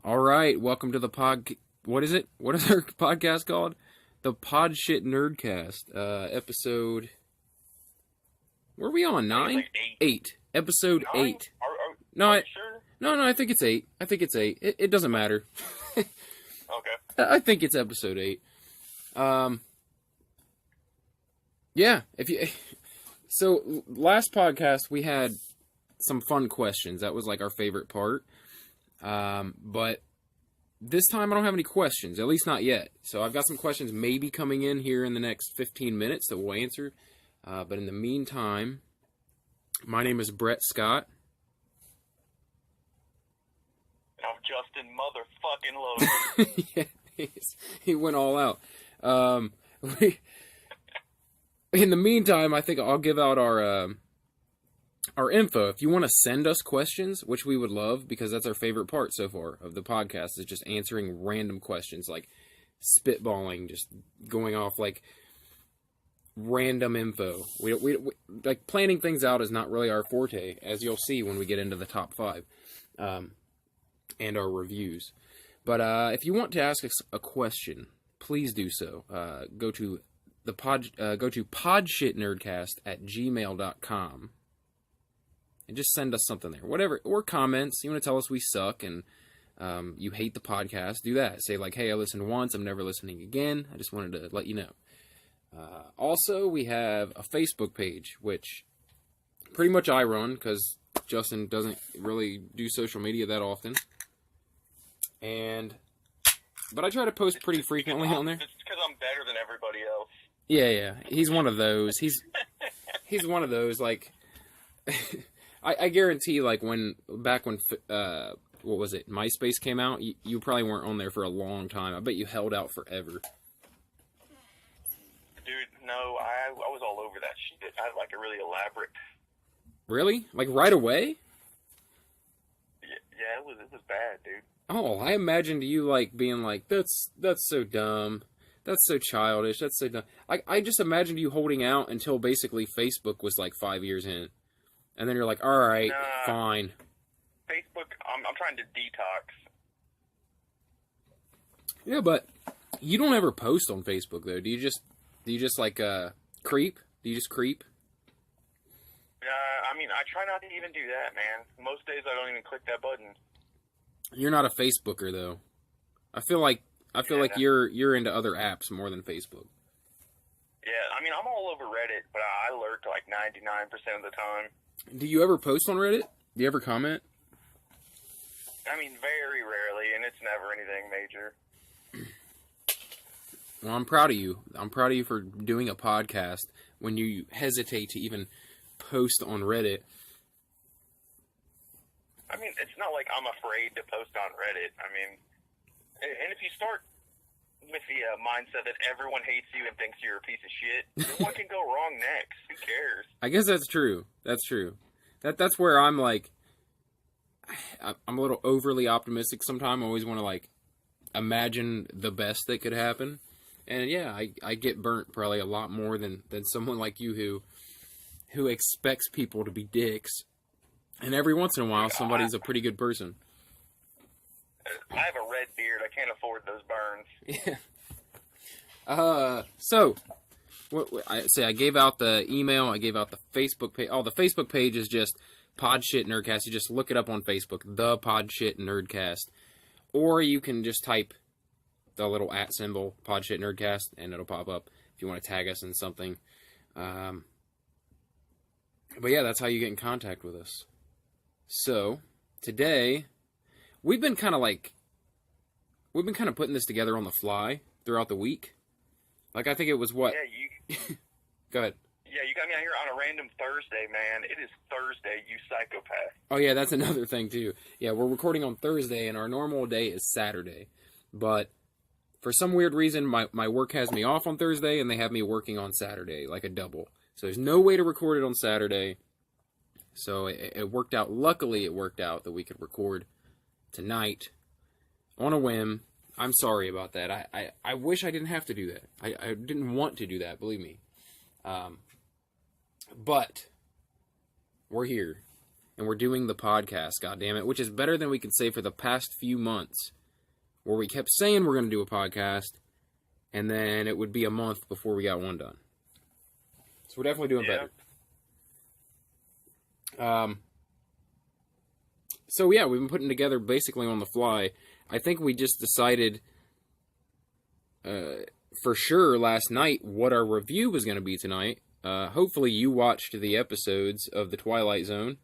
All right, welcome to the What is it? What is our podcast called? The Podsh Nerdcast. Episode. Where are we on? 9? Like 8. Episode 9? 8. No, are you sure? No, I think it's 8. I think it's 8. It doesn't matter. Okay. I think it's episode 8. Yeah. So last podcast we had some fun questions. That was like our favorite part. But this time I don't have any questions, at least not yet. So I've got some questions maybe coming in here in the next 15 minutes that we'll answer. But in the meantime, my name is Brett Scott. I'm Justin motherfucking Logan. Yeah, he went all out. In the meantime, I think I'll give out our info. If you want to send us questions, which we would love, because that's our favorite part so far of the podcast, is just answering random questions, like spitballing, just going off like random info. We like planning things out is not really our forte, as you'll see when we get into the top 5 and our reviews. But if you want to ask us a question, please do so. Go to podshitnerdcast@gmail.com. And just send us something there. Whatever. Or comments. You want to tell us we suck and you hate the podcast, do that. Say like, hey, I listened once. I'm never listening again. I just wanted to let you know. Also, we have a Facebook page, which pretty much I run because Justin doesn't really do social media that often. But I try to post pretty frequently on there. It's because I'm better than everybody else. Yeah. He's one of those. He's one of those, like... I guarantee, like, back when, what was it, MySpace came out, you probably weren't on there for a long time. I bet you held out forever. Dude, no, I was all over that shit. I had, like, a really elaborate... Really? Like, right away? Yeah, it was bad, dude. Oh, I imagined you, like, being like, that's so dumb. That's so childish. That's so dumb. I just imagined you holding out until basically Facebook was, like, 5 years in. And then you're like, all right, fine. Facebook, I'm trying to detox. Yeah, but you don't ever post on Facebook though. Do you just like creep? Do you just creep? I mean, I try not to even do that, man. Most days I don't even click that button. You're not a Facebooker though. I feel like you're into other apps more than Facebook. Yeah, I mean, I'm all over Reddit, but I lurk like 99% of the time. Do you ever post on Reddit? Do you ever comment? I mean, very rarely, and it's never anything major. Well, I'm proud of you. I'm proud of you for doing a podcast when you hesitate to even post on Reddit. I mean, it's not like I'm afraid to post on Reddit. I mean, and if you start with the mindset that everyone hates you and thinks you're a piece of shit, then what can go wrong next? Who cares? I guess that's true. That's true. That's where I'm like, I'm a little overly optimistic sometimes. I always want to like imagine the best that could happen. And yeah, I get burnt probably a lot more than someone like you who expects people to be dicks. And every once in a while, somebody's a pretty good person. I have a red beard. I can't afford those burns. Yeah. So, I gave out the email. I gave out the Facebook page. Oh, the Facebook page is just Podsh Nerdcast. You just look it up on Facebook, the Podsh Nerdcast. Or you can just type the little @ symbol, Podsh Nerdcast, and it'll pop up if you want to tag us in something. But yeah, that's how you get in contact with us. So, today... We've been kind of putting this together on the fly throughout the week. Like, I think it was what? Yeah, Go ahead. Yeah, you got me out here on a random Thursday, man. It is Thursday, you psychopath. Oh, yeah, that's another thing, too. Yeah, we're recording on Thursday, and our normal day is Saturday. But for some weird reason, my work has me off on Thursday, and they have me working on Saturday, like a double. So there's no way to record it on Saturday. So it worked out. Luckily, it worked out that we could record tonight on a whim. I'm sorry about that. I wish I didn't have to do that. I didn't want to do that, believe me. But we're here. and we're doing the podcast, goddammit, which is better than we could say for the past few months, where we kept saying we're going to do a podcast, and then it would be a month before we got one done. So we're definitely doing better. So yeah, we've been putting together basically on the fly. I think we just decided for sure last night what our review was going to be tonight. Hopefully you watched the episodes of The Twilight Zone.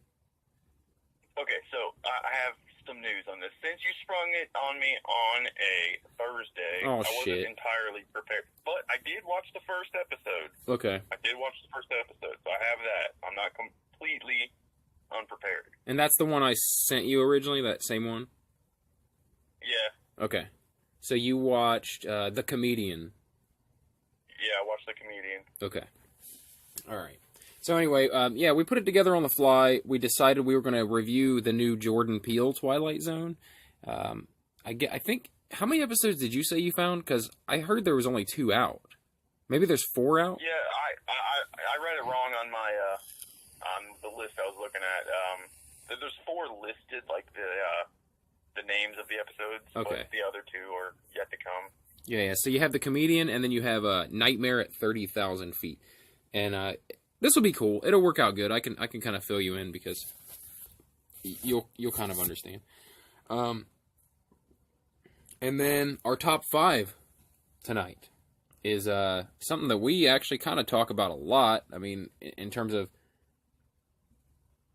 Okay, so I have some news on this. Since you sprung it on me on a Thursday, I wasn't entirely prepared. But I did watch the first episode. Okay. I did watch the first episode, so I have that. I'm not completely unprepared. And that's the one I sent you originally, that same one? Yeah. Okay. So you watched The Comedian. Yeah, I watched The Comedian. Okay. All right. So anyway, yeah, we put it together on the fly. We decided we were going to review the new Jordan Peele Twilight Zone. I think, how many episodes did you say you found? Because I heard there was only 2 out. Maybe there's 4 out? Yeah, I read it wrong on my on the list I was looking at. There's 4 listed, like the names of the episodes. Okay. But the other 2 are yet to come. Yeah. So you have The Comedian, and then you have Nightmare at 30,000 Feet. And this will be cool. It'll work out good. I can kind of fill you in because you'll kind of understand. And then our top 5 tonight is something that we actually kind of talk about a lot. I mean, in terms of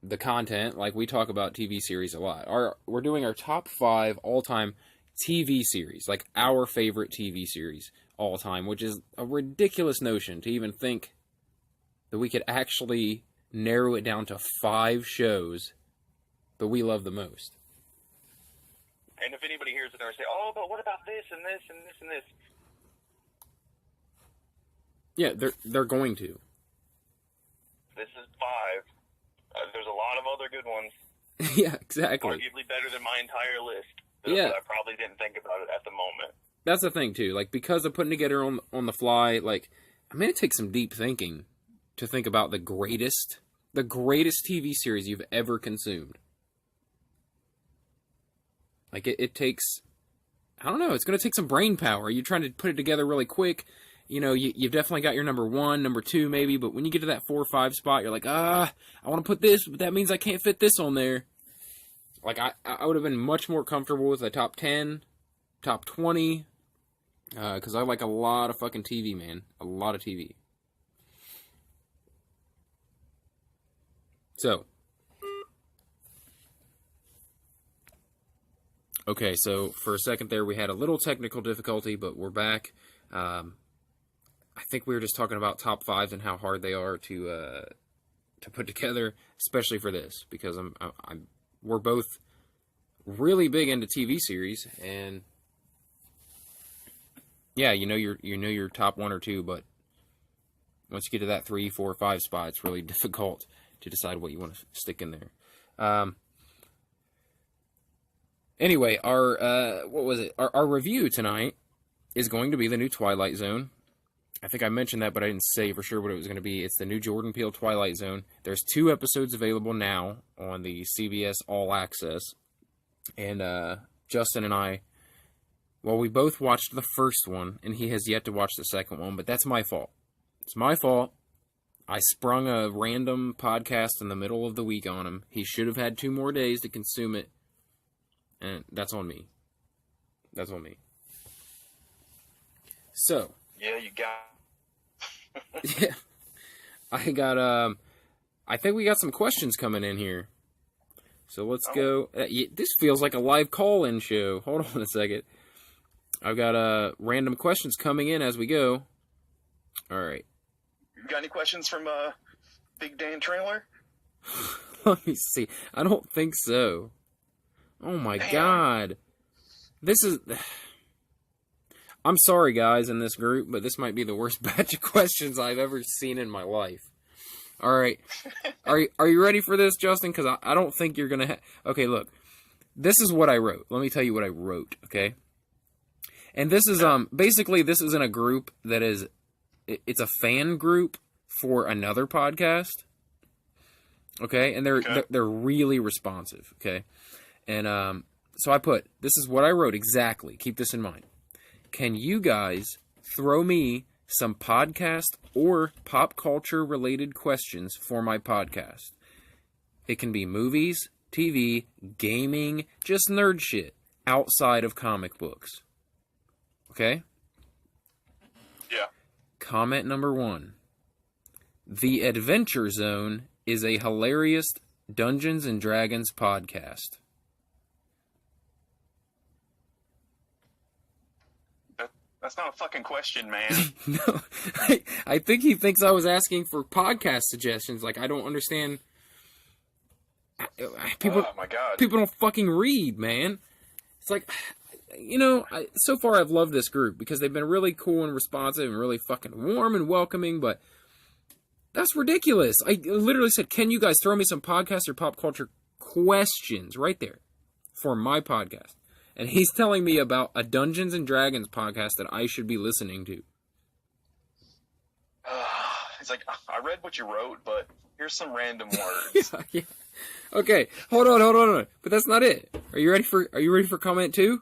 the content, like we talk about TV series a lot. We're doing our top 5 all-time TV series, like our favorite TV series all time, which is a ridiculous notion to even think that we could actually narrow it down to 5 shows that we love the most. And if anybody hears it, they're going to say, oh, but what about this and this and this and this? Yeah, they're going to. This is 5. There's a lot of other good ones. Yeah, exactly. Arguably better than my entire list. Yeah. But I probably didn't think about it at the moment. That's the thing, too. Like, because of putting together on the fly, like, I mean, it takes some deep thinking to think about the greatest TV series you've ever consumed. Like, it takes, I don't know, it's going to take some brain power. You're trying to put it together really quick. You know, you've definitely got your number 1, number 2 maybe, but when you get to that 4 or 5 spot, you're like, I want to put this, but that means I can't fit this on there. Like, I would have been much more comfortable with a top 10, top 20, because I like a lot of fucking TV, man. A lot of TV. So, okay, so for a second there, we had a little technical difficulty, but we're back. I think we were just talking about top 5s and how hard they are to put together, especially for this, because we're both really big into TV series, and yeah, you know your top 1 or 2, but once you get to that 3, 4, 5 spot, it's really difficult to decide what you want to stick in there. Anyway, our review tonight is going to be the new Twilight Zone. I think I mentioned that, but I didn't say for sure what it was going to be. It's the new Jordan Peele Twilight Zone. There's 2 episodes available now on the CBS All Access. And Justin and I, well, we both watched the first one, and he has yet to watch the second one, but that's my fault. It's my fault. I sprung a random podcast in the middle of the week on him. He should have had 2 more days to consume it, and that's on me. That's on me. So. Yeah, you got. Yeah. I think we got some questions coming in here. So let's go. This feels like a live call-in show. Hold on a second. I've got random questions coming in as we go. All right. You got any questions from Big Dan Trailer? Let me see. I don't think so. Oh my God. This is... I'm sorry, guys, in this group, but this might be the worst batch of questions I've ever seen in my life. All right. Are you ready for this, Justin? Because I don't think you're going to... Okay, look. This is what I wrote. Let me tell you what I wrote, okay? And this is... basically, this is in a group that is... It's a fan group for another podcast. Okay, and they're really responsive. Okay, and so I put, this is what I wrote exactly. Keep this in mind. Can you guys throw me some podcast or pop culture related questions for my podcast? It can be movies, TV, gaming, just nerd shit outside of comic books. Okay? Yeah. Comment number 1. The Adventure Zone is a hilarious Dungeons and Dragons podcast. That's not a fucking question, man. No, I think he thinks I was asking for podcast suggestions. Like, I don't understand. People, oh my god. People don't fucking read, man. It's like, you know, so far I've loved this group because they've been really cool and responsive and really fucking warm and welcoming, but that's ridiculous. I literally said, can you guys throw me some podcast or pop culture questions right there for my podcast? And he's telling me about a Dungeons and Dragons podcast that I should be listening to. It's like, I read what you wrote, but here's some random words. Yeah. Okay, hold on. But that's not it. Are you ready for comment 2?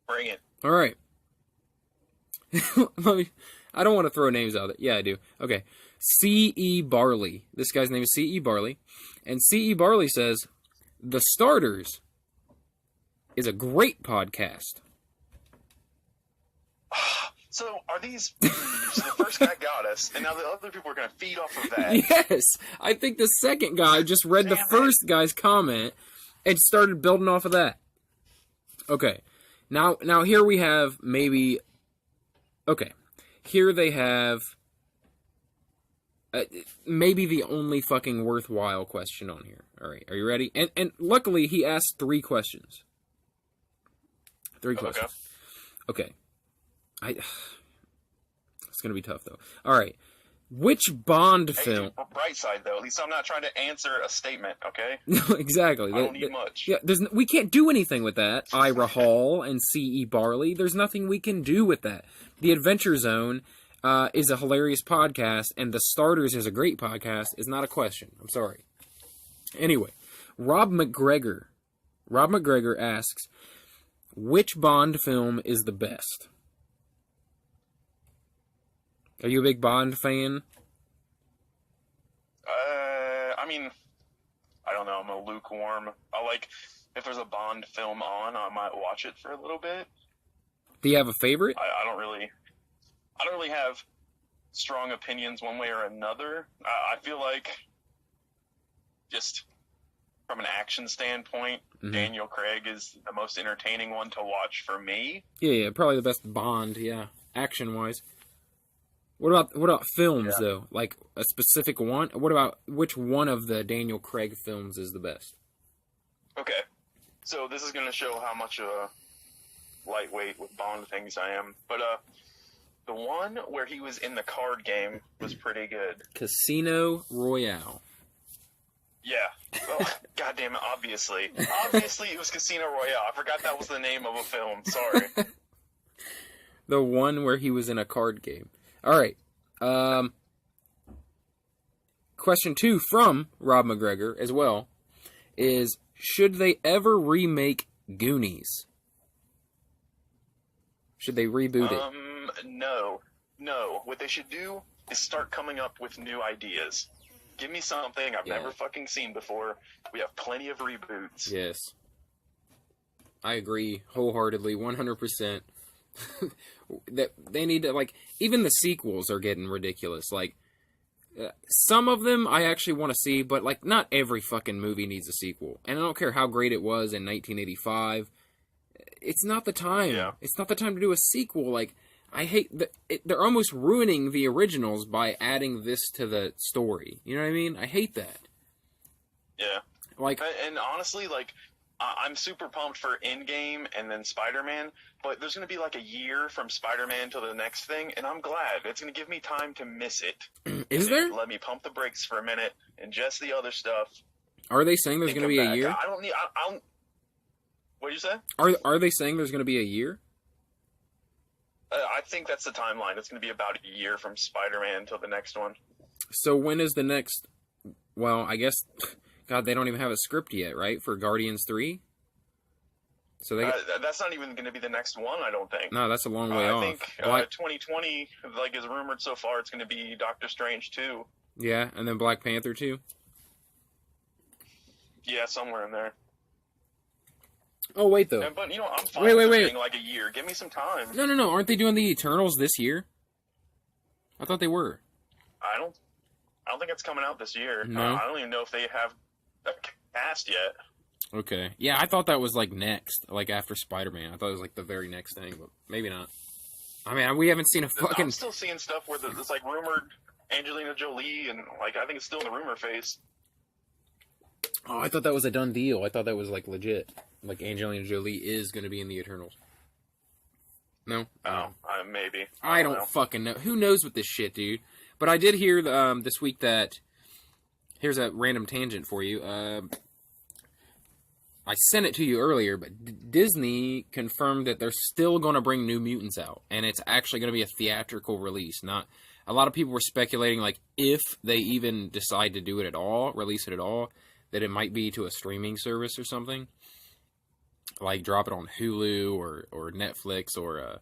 Bring it. All right. I don't want to throw names out there. Yeah, I do. Okay. C.E. Barley. This guy's name is C.E. Barley. And C.E. Barley says, The Starters is a great podcast. So are these... So the first guy got us, and now the other people are going to feed off of that. Yes! I think the second guy just read the first guy's comment and started building off of that. Okay. Now here we have maybe... Okay. Here they have... maybe the only fucking worthwhile question on here. All right, are you ready? And luckily, he asked 3 questions. 3 questions. Okay. It's gonna be tough though. All right. Which Bond film? Bright side though. At least I'm not trying to answer a statement. Okay. No, exactly. I don't need much. Yeah. We can't do anything with that. Ira Hall and C.E. Barley. There's nothing we can do with that. The Adventure Zone is a hilarious podcast, and The Starters is a great podcast. Is not a question. I'm sorry. Anyway, Rob McGregor asks, which Bond film is the best? Are you a big Bond fan? I mean, I don't know. I'm a lukewarm. If there's a Bond film on, I might watch it for a little bit. Do you have a favorite? I don't really have strong opinions one way or another. I feel like, just from an action standpoint, Daniel Craig is the most entertaining one to watch for me. Yeah, probably the best Bond, yeah, action-wise. What about films, though? Like, a specific one? What about, which one of the Daniel Craig films is the best? Okay, so this is going to show how much of a lightweight with Bond things I am. But, the one where he was in the card game was pretty good. Casino Royale. Yeah. Well, goddamn it, obviously. Obviously it was Casino Royale. I forgot that was the name of a film. Sorry. The one where he was in a card game. All right. Question 2 from Rob McGregor as well is, should they ever remake Goonies? Should they reboot it? No. What they should do is start coming up with new ideas. Give me something I've never fucking seen before. We have plenty of reboots. Yes. I agree wholeheartedly, 100%. That they need to, like, even the sequels are getting ridiculous. Like, some of them I actually want to see, but, like, not every fucking movie needs a sequel. And I don't care how great it was in 1985. It's not the time. Yeah. It's not the time to do a sequel. Like, I hate they're almost ruining the originals by adding this to the story. You know what I mean? I hate that. Yeah. Like, and honestly, like, I'm super pumped for Endgame and then Spider-Man, but there's going to be like a year from Spider-Man to the next thing, and I'm glad. It's going to give me time to miss it. Is there? Let me pump the brakes for a minute and just the other stuff. Are they saying there's going to be a year? I don't need... What'd you say? Are they saying there's going to be a year? I think that's the timeline. It's going to be about a year from Spider-Man till the next one. So when is the next? Well, I guess. God, they don't even have a script yet, right? For Guardians 3. So they. That's not even going to be the next one, I don't think. No, that's a long way off. I think 2020, like is rumored so far, it's going to be Doctor Strange 2. Yeah, and then Black Panther 2. Yeah, somewhere in there. Oh wait, though. But I'm fine with it being like a year. Give me some time. No. Aren't they doing the Eternals this year? I thought they were. I don't think it's coming out this year. No. I don't even know if they have a cast yet. Okay. Yeah, I thought that was like next, like after Spider-Man. I thought it was like the very next thing, but maybe not. I mean, we haven't seen a fucking. I'm still seeing stuff where it's like rumored Angelina Jolie, and like I think it's still in the rumor phase. Oh, I thought that was a done deal. I thought that was like legit. Like Angelina Jolie is going to be in the Eternals. No? Oh, maybe. I don't fucking know. Who knows with this shit, dude? But I did hear this week that... Here's a random tangent for you. I sent it to you earlier, but Disney confirmed that they're still going to bring New Mutants out. And it's actually going to be a theatrical release. Not a lot of people were speculating, like, if they even decide to do it at all, release it at all, that it might be to a streaming service or something. Like drop it on Hulu or Netflix or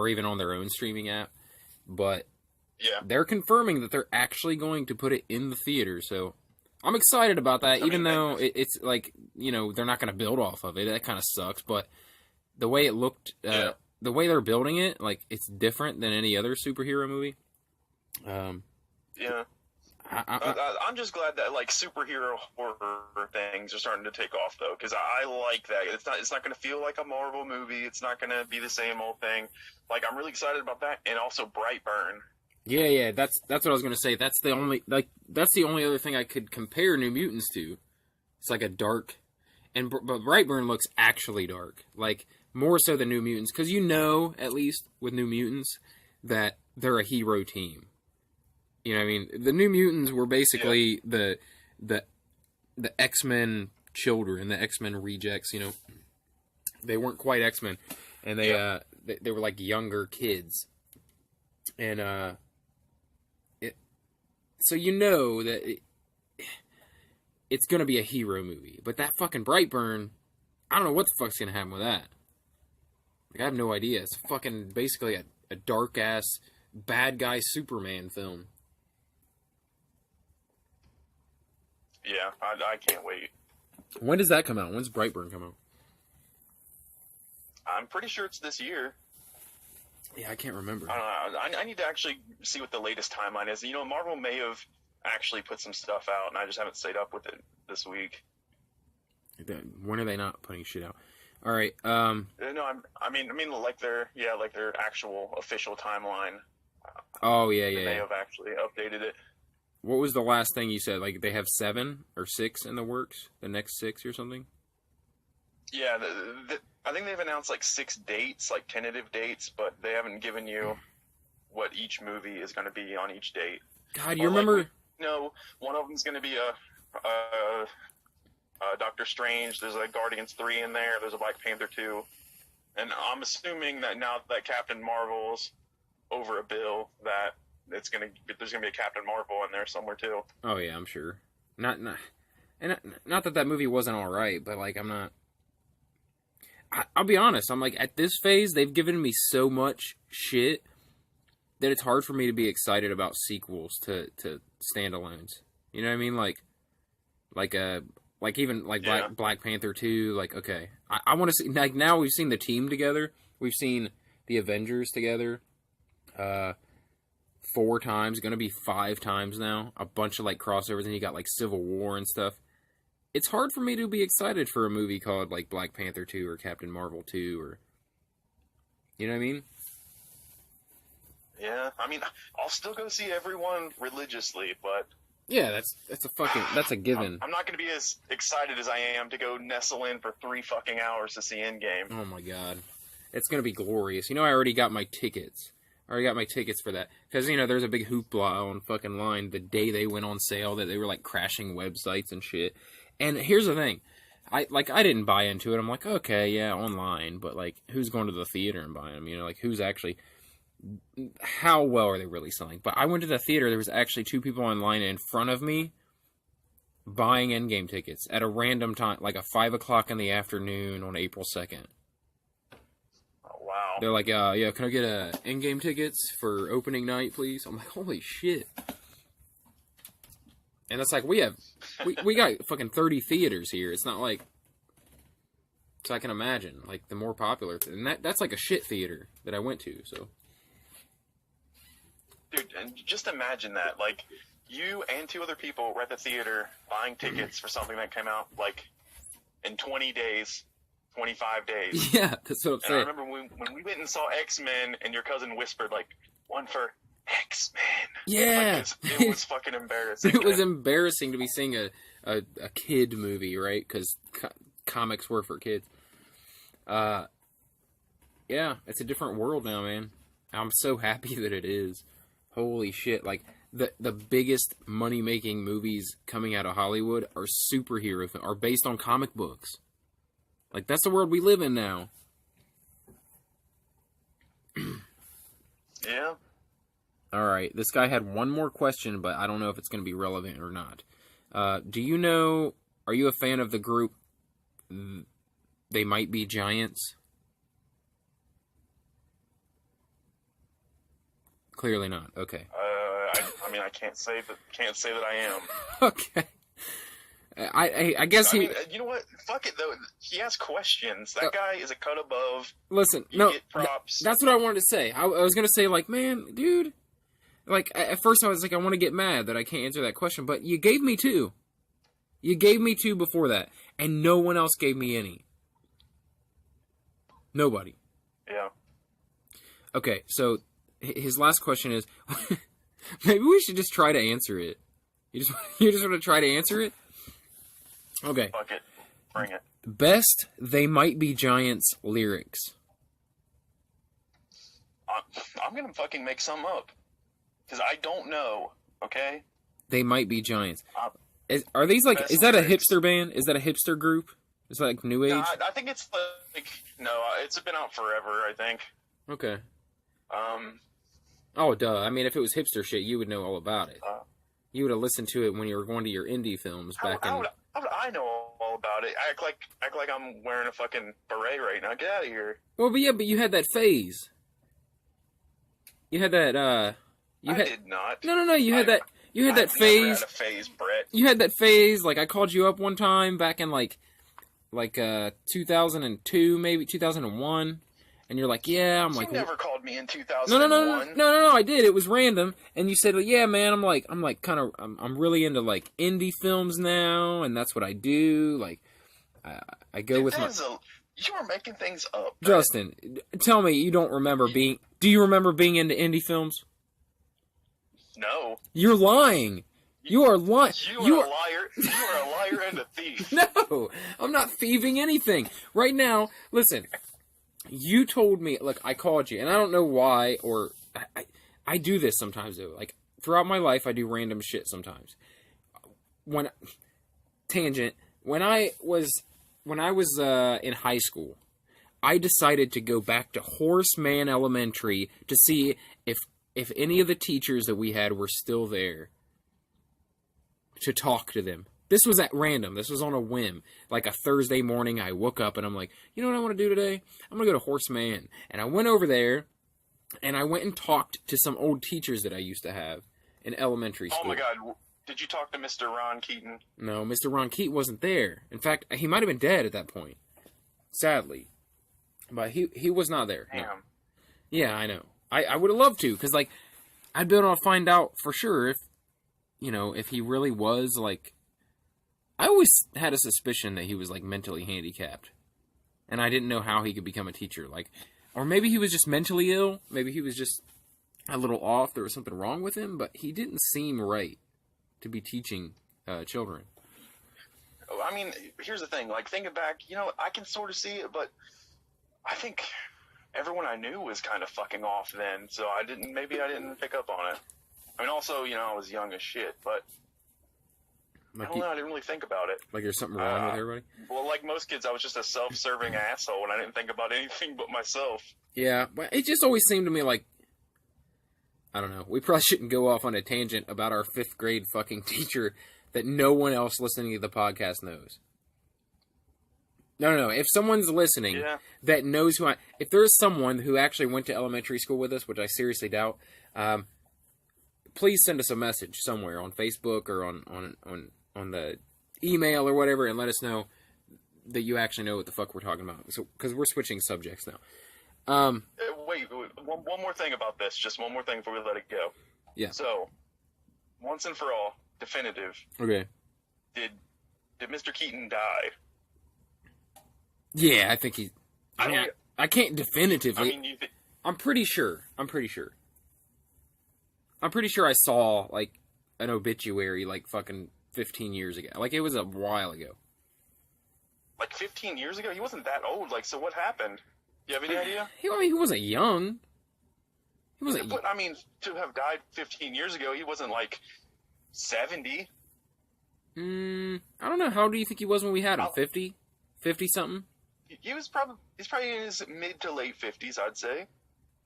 even on their own streaming app. But yeah, they're confirming that they're actually going to put it in the theater. So I'm excited about that, even though it's like, they're not going to build off of it. That kind of sucks. But the way it looked, the way they're building it, like it's different than any other superhero movie. Yeah. I'm just glad that like superhero horror things are starting to take off though, because I like that. It's not going to feel like a Marvel movie. It's not going to be the same old thing. Like I'm really excited about that, and also Brightburn. Yeah, that's what I was going to say. That's the only other thing I could compare New Mutants to. It's like a dark, but Brightburn looks actually dark, like more so than New Mutants, because at least with New Mutants that they're a hero team. You know what I mean? The New Mutants were basically the X-Men children, the X-Men rejects, They weren't quite X-Men. And they were like younger kids. And so that it's going to be a hero movie. But that fucking Brightburn, I don't know what the fuck's going to happen with that. Like, I have no idea. It's fucking basically a dark-ass bad guy Superman film. Yeah, I can't wait. When does that come out? When's Brightburn come out? I'm pretty sure it's this year. Yeah, I can't remember. I don't know. I need to actually see what the latest timeline is. Marvel may have actually put some stuff out, and I just haven't stayed up with it this week. When are they not putting shit out? All right. No, I mean, like their actual official timeline. Oh yeah. They may have actually updated it. What was the last thing you said? Like they have 7 or 6 in the works? The next 6 or something? Yeah, I think they've announced like 6 dates, like tentative dates, but they haven't given you what each movie is going to be on each date. God, you remember? One of them's going to be a Doctor Strange. There's a Guardians 3 in there. There's a Black Panther 2. And I'm assuming that now that Captain Marvel's over a bill, that there's gonna be a Captain Marvel in there somewhere too. Oh yeah, I'm sure. Not that movie wasn't all right, but like I'll be honest. I'm like at this phase, they've given me so much shit that it's hard for me to be excited about sequels to standalones. You know what I mean? Like even Black Panther 2. Like okay, I want to see. Like now we've seen the team together. We've seen the Avengers together. 4 times, gonna be 5 times now. A bunch of like crossovers, and you got like Civil War and stuff. It's hard for me to be excited for a movie called like Black Panther 2 or Captain Marvel 2 or, you know what I mean? Yeah, I mean, I'll still go see everyone religiously, but yeah, that's a given. I'm not gonna be as excited as I am to go nestle in for 3 fucking hours to see Endgame. Oh my god, it's gonna be glorious. I already got my tickets. I already got my tickets for that. Because, there's a big hoopla on fucking line the day they went on sale that they were, like, crashing websites and shit. And here's the thing. I didn't buy into it. I'm like, okay, yeah, online. But, like, who's going to the theater and buying them? Like, who's actually... how well are they really selling? But I went to the theater. There was actually 2 people in line in front of me buying Endgame tickets at a random time, like a 5 o'clock in the afternoon on April 2nd. Oh, wow. They're like, yeah, can I get Endgame tickets for opening night, please? I'm like, holy shit. And it's like, we got fucking 30 theaters here. It's not like, so I can imagine, like, the more popular, and that's like a shit theater that I went to, so. Dude, and just imagine that, like, you and 2 other people were at the theater buying tickets for something that came out, like, in 20 days, 25 days. Yeah, that's what I'm and saying. I remember when we went and saw X-Men, and your cousin whispered, like, one for X-Men. Yeah. Like, it was fucking embarrassing. It was embarrassing to be seeing a kid movie, right? Because comics were for kids. Yeah, it's a different world now, man. I'm so happy that it is. Holy shit, like, the biggest money-making movies coming out of Hollywood are are based on comic books. Like, that's the world we live in now. Yeah. Alright, this guy had one more question, but I don't know if it's going to be relevant or not. Are you a fan of the group They Might Be Giants? Clearly not. Okay. I mean, I can't say that I am. Okay. I guess he. I mean, you know what? Fuck it though. He asks questions. That guy is a cut above. Listen, You get props. that's what I wanted to say. I was gonna say, like, man, dude. Like, at first I was like, I want to get mad that I can't answer that question, but you gave me 2. You gave me 2 before that, and no one else gave me any. Nobody. Yeah. Okay, so his last question is, maybe we should just try to answer it. You just want to try to answer it? Okay. Fuck it. Bring it. Best They Might Be Giants lyrics. I'm gonna fucking make some up. Because I don't know, okay? They Might Be Giants. Are these like, is that lyrics. a hipster band? Is that a hipster group? Is that like new age? No, I think it's like, no, it's been out forever, I think. Okay. Oh, duh. I mean, if it was hipster shit, you would know all about it. You would have listened to it when you were going to your indie films back in... How would I know all about it? Act like I'm wearing a fucking beret right now. Get out of here. Well, but you had that phase. You had that, I did not. No, you had that I've phase. never had a phase, Brett. You had that phase, like, I called you up one time back in, like 2002, maybe 2001, and you're like, yeah, I'm like... You never called me in 2001. No, I did. It was random, and you said, yeah, man, I'm really into, like, indie films now, and that's what I do, like, I go with my... You are making things up, Brett. Justin, tell me you don't remember being... Do you remember being into indie films? No. You're lying. You are lying. You are a liar. You are a liar and a thief. No, I'm not thieving anything. Right now, listen, you told me, look, I called you, and I don't know why, or I do this sometimes, though. Like, throughout my life, I do random shit sometimes. When I was in high school, I decided to go back to Horseman Elementary to see if any of the teachers that we had were still there, to talk to them. This was at random. This was on a whim. Like a Thursday morning, I woke up and I'm like, you know what I want to do today? I'm going to go to Horseman. And I went over there, and I went and talked to some old teachers that I used to have in elementary school. Oh my God. Did you talk to Mr. Ron Keaton? No, Mr. Ron Keaton wasn't there. In fact, he might have been dead at that point. Sadly. But he was not there. Damn. No. Yeah, I know. I would have loved to, because, like, I'd been able to find out for sure if he really was, like... I always had a suspicion that he was, like, mentally handicapped. And I didn't know how he could become a teacher. Like, or maybe he was just mentally ill. Maybe he was just a little off. There was something wrong with him. But he didn't seem right to be teaching children. I mean, here's the thing. Like, thinking back, I can sort of see it, but I think everyone I knew was kind of fucking off then. So maybe I didn't pick up on it. I mean, also, I was young as shit, but... Like I don't know, I didn't really think about it. Like there's something wrong with everybody? Well, like most kids, I was just a self-serving asshole, and I didn't think about anything but myself. Yeah, but it just always seemed to me like I don't know. We probably shouldn't go off on a tangent about our 5th grade fucking teacher that no one else listening to the podcast knows. No. If someone's listening that knows who if there's someone who actually went to elementary school with us, which I seriously doubt, please send us a message somewhere on Facebook or on the email or whatever, and let us know that you actually know what the fuck we're talking about. So, because we're switching subjects now. Wait, one more thing about this. Just one more thing before we let it go. Yeah. So, once and for all, definitive. Okay. Did Mr. Keaton die? Yeah, I think he. I can't definitively. I mean, I'm pretty sure. I'm pretty sure I saw, like, an obituary, like, fucking 15 years ago. Like, it was a while ago. Like 15 years ago? He wasn't that old. Like, so what happened? You have any idea? He wasn't young. He wasn't. But I mean, to have died 15 years ago, he wasn't like 70. I don't know. How old do you think he was when we had him? 50? 50 something? He's probably in his mid to late 50s, I'd say.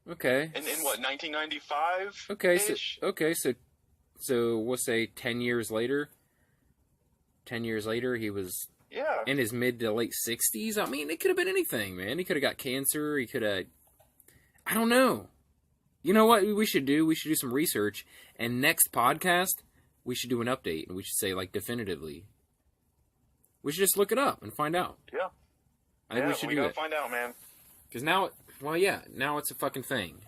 Okay. In what, 1995? Okay. So we'll say 10 years later. 10 years later, he was. Yeah. In his mid to late 60s? I mean, it could have been anything, man. He could have got cancer. He could have... I don't know. You know what we should do? We should do some research. And next podcast, we should do an update. And we should say, like, definitively. We should just look it up and find out. Yeah. I think we should do gotta that. Find out, man. Because now... Well, yeah. Now it's a fucking thing.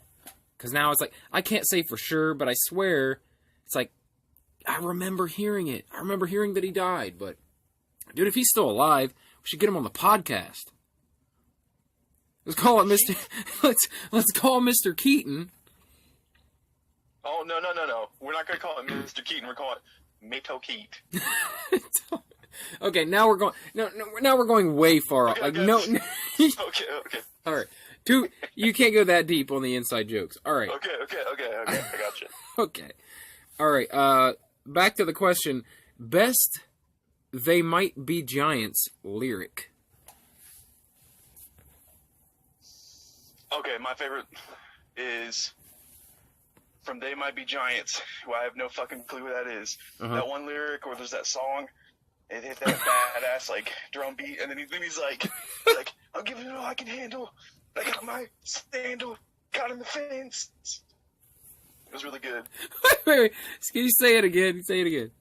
Because now it's like... I can't say for sure, but I swear... It's like... I remember hearing it. I remember hearing that he died, but... Dude, if he's still alive, we should get him on the podcast. Let's call it Mr. Let's call Mr. Keaton. Oh no! We're not gonna call it Mr. Keaton. We're calling it Mato Keat. Okay, now we're going. No, now we're going way far off. Like no. Okay. All right, you can't go that deep on the inside jokes. All right. Okay. I got you. Okay. All right. Back to the question. Best They Might Be Giants lyric. Okay, my favorite is from They Might Be Giants, who I have no fucking clue who that is. That one lyric where there's that song, it hit that badass like drum beat, and then he's like, I'll give it all I can handle. I got my sandal, got in the fence. It was really good. Wait. Can you say it again? Say it again.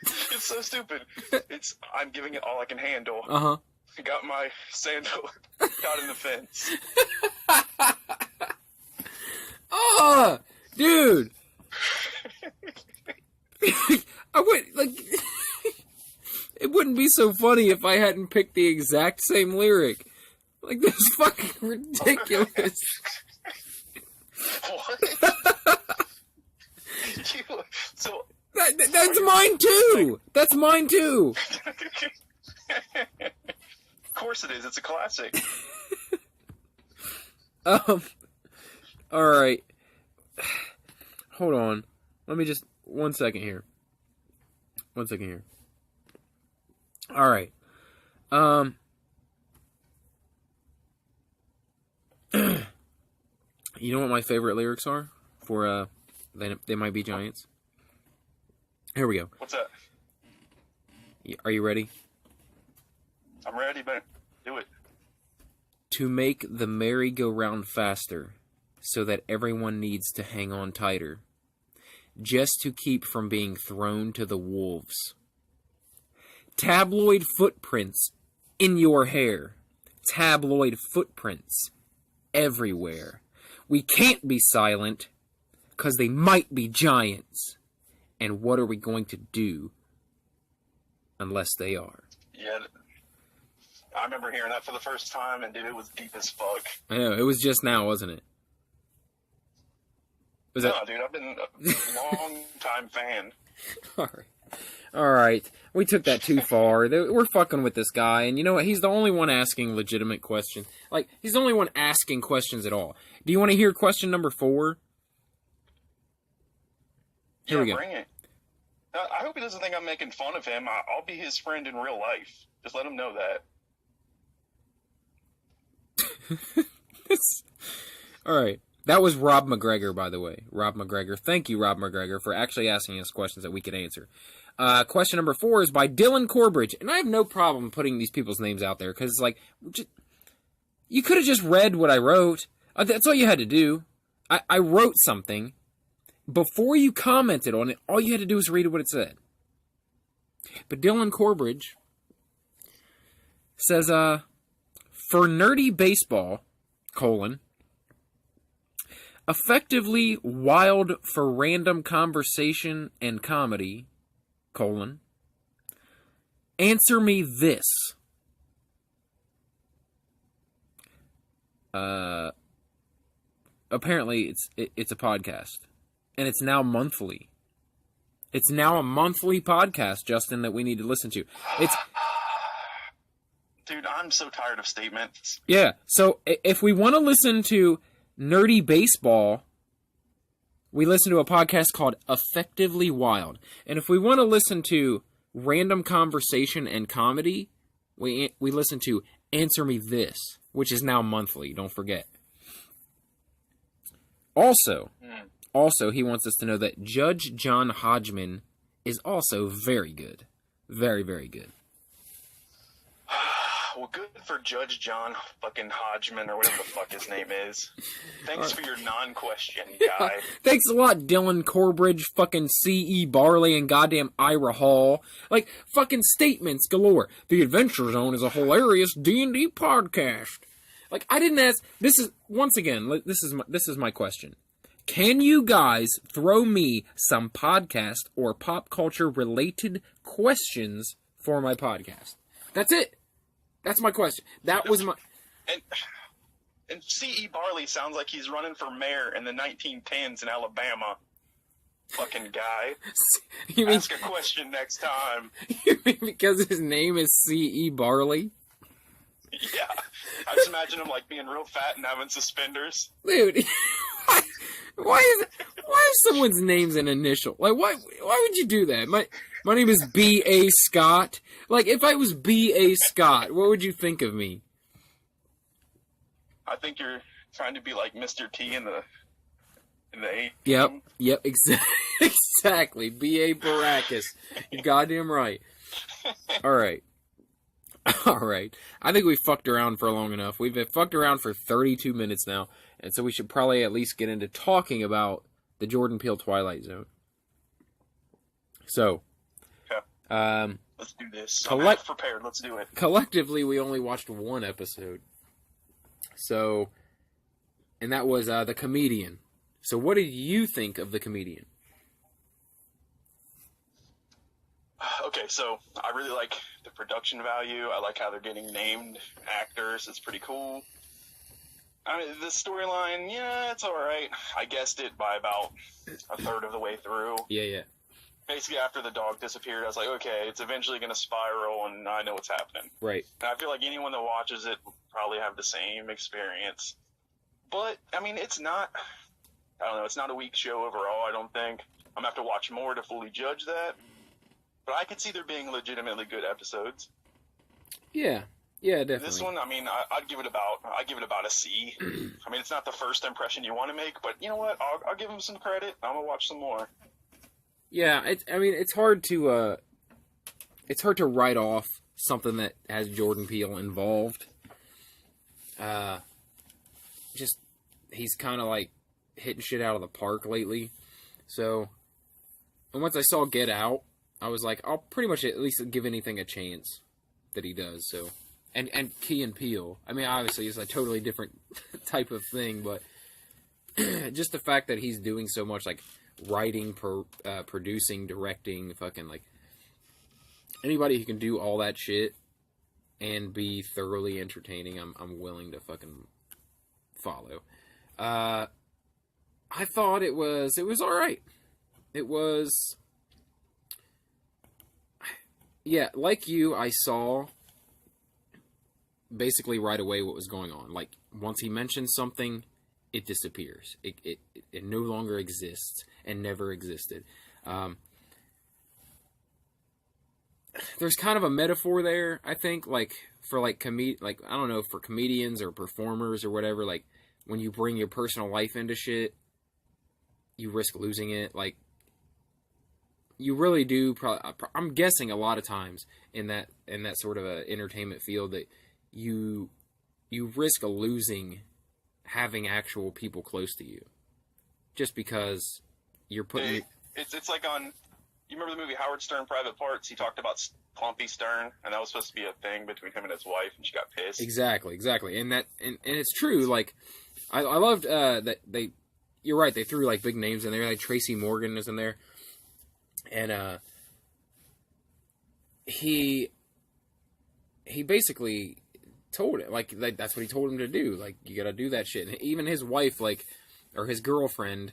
It's so stupid. I'm giving it all I can handle. I got my sandal, got in the fence. Oh, dude. I would like. It wouldn't be so funny if I hadn't picked the exact same lyric. Like, this is fucking ridiculous. What? So that's mine too. That's mine too. Of course it is. It's a classic. All right. Hold on. Let me just 1 second here. 1 second here. All right. You know what my favorite lyrics are for They Might Be Giants? Here we go. What's that? Are you ready? I'm ready, but do it. To make the merry-go-round faster, so that everyone needs to hang on tighter, just to keep from being thrown to the wolves. Tabloid footprints in your hair. Tabloid footprints everywhere. We can't be silent, 'cause they might be giants. And what are we going to do unless they are? Yeah, I remember hearing that for the first time, and dude, it was deep as fuck. I know, it was just now, wasn't it? Dude, I've been a long-time fan. All right. We took that too far. We're fucking with this guy, and you know what? He's the only one asking legitimate questions. Like, he's the only one asking questions at all. Do you want to hear question number 4? Here we go. Bring it. I hope he doesn't think I'm making fun of him. I'll be his friend in real life. Just let him know that. All right. That was Rob McGregor, by the way. Rob McGregor. Thank you, Rob McGregor, for actually asking us questions that we could answer. Question number 4 is by Dylan Corbridge. And I have no problem putting these people's names out there, because, like, you could have just read what I wrote. That's all you had to do. I wrote something. Before you commented on it, all you had to do was read what it said. But Dylan Corbridge says, for nerdy baseball, effectively wild for random conversation and comedy, answer me this. Apparently it's a podcast. And it's now monthly. It's now a monthly podcast, Justin, that we need to listen to. Dude, I'm so tired of statements. Yeah, so if we want to listen to nerdy baseball, we listen to a podcast called Effectively Wild. And if we want to listen to random conversation and comedy, we listen to Answer Me This, which is now monthly, don't forget. Also, he wants us to know that Judge John Hodgman is also very good. Very, very good. Well, good for Judge John fucking Hodgman, or whatever the fuck his name is. Thanks for your non-question, guy. Thanks a lot, Dylan Corbridge, fucking C.E. Barley, and goddamn Ira Hall. Like, fucking statements galore. The Adventure Zone is a hilarious D&D podcast. Like, I didn't ask... This is my question. Can you guys throw me some podcast or pop culture related questions for my podcast? That's it. That's my question. That was my... And C.E. Barley sounds like he's running for mayor in the 1910s in Alabama. Fucking guy. You mean, ask a question next time. You mean because his name is C.E. Barley? Yeah. I just imagine him, like, being real fat and having suspenders. Dude... Why is someone's name's an initial? Like, why would you do that? My name is B.A. Scott. Like, if I was B.A. Scott, what would you think of me? I think you're trying to be like Mr. T in the 80s. Yep, exactly. B.A. Baracus. You're goddamn right. All right. I think we fucked around for long enough. We've been fucked around for 32 minutes now. And so we should probably at least get into talking about the Jordan Peele Twilight Zone. So, let's do this. I'm half prepared. Let's do it. Collectively, we only watched one episode. So, and that was The Comedian. So what did you think of The Comedian? Okay, so I really like the production value. I like how they're getting named actors. It's pretty cool. I mean, the storyline, yeah, it's alright. I guessed it by about a third of the way through. Yeah. Basically, after the dog disappeared, I was like, okay, it's eventually going to spiral, and I know what's happening. Right. And I feel like anyone that watches it will probably have the same experience. But, I mean, it's not a weak show overall, I don't think. I'm going to have to watch more to fully judge that. But I could see there being legitimately good episodes. Yeah, definitely. This one, I mean, I'd give it about a C. I mean, it's not the first impression you want to make, but you know what? I'll give him some credit. I'm gonna watch some more. Yeah, it's hard to write off something that has Jordan Peele involved. Just he's kind of like hitting shit out of the park lately. So, and once I saw Get Out, I was like, I'll pretty much at least give anything a chance that he does. So, and Key and Peele. I mean, obviously, it's a totally different type of thing, but just the fact that he's doing so much, like writing, producing, directing, fucking like anybody who can do all that shit and be thoroughly entertaining, I'm willing to fucking follow. I thought it was all right. It was. Yeah, like you, I saw basically right away what was going on. Like, once he mentions something, it disappears. It no longer exists and never existed. There's kind of a metaphor there, I think, like, for, like, I don't know, for comedians or performers or whatever, like, when you bring your personal life into shit, you risk losing it. Like, you really do. I'm guessing a lot of times in that sort of a entertainment field that you risk losing having actual people close to you, just because you're putting. It's like on. You remember the movie Howard Stern Private Parts? He talked about Clumpy Stern, and that was supposed to be a thing between him and his wife, and she got pissed. Exactly, and it's true. Like, I loved that they. You're right. They threw like big names in there. Like Tracy Morgan is in there, and he basically told it like that's what he told him to do. Like, you got to do that shit. And even his wife, like, or his girlfriend,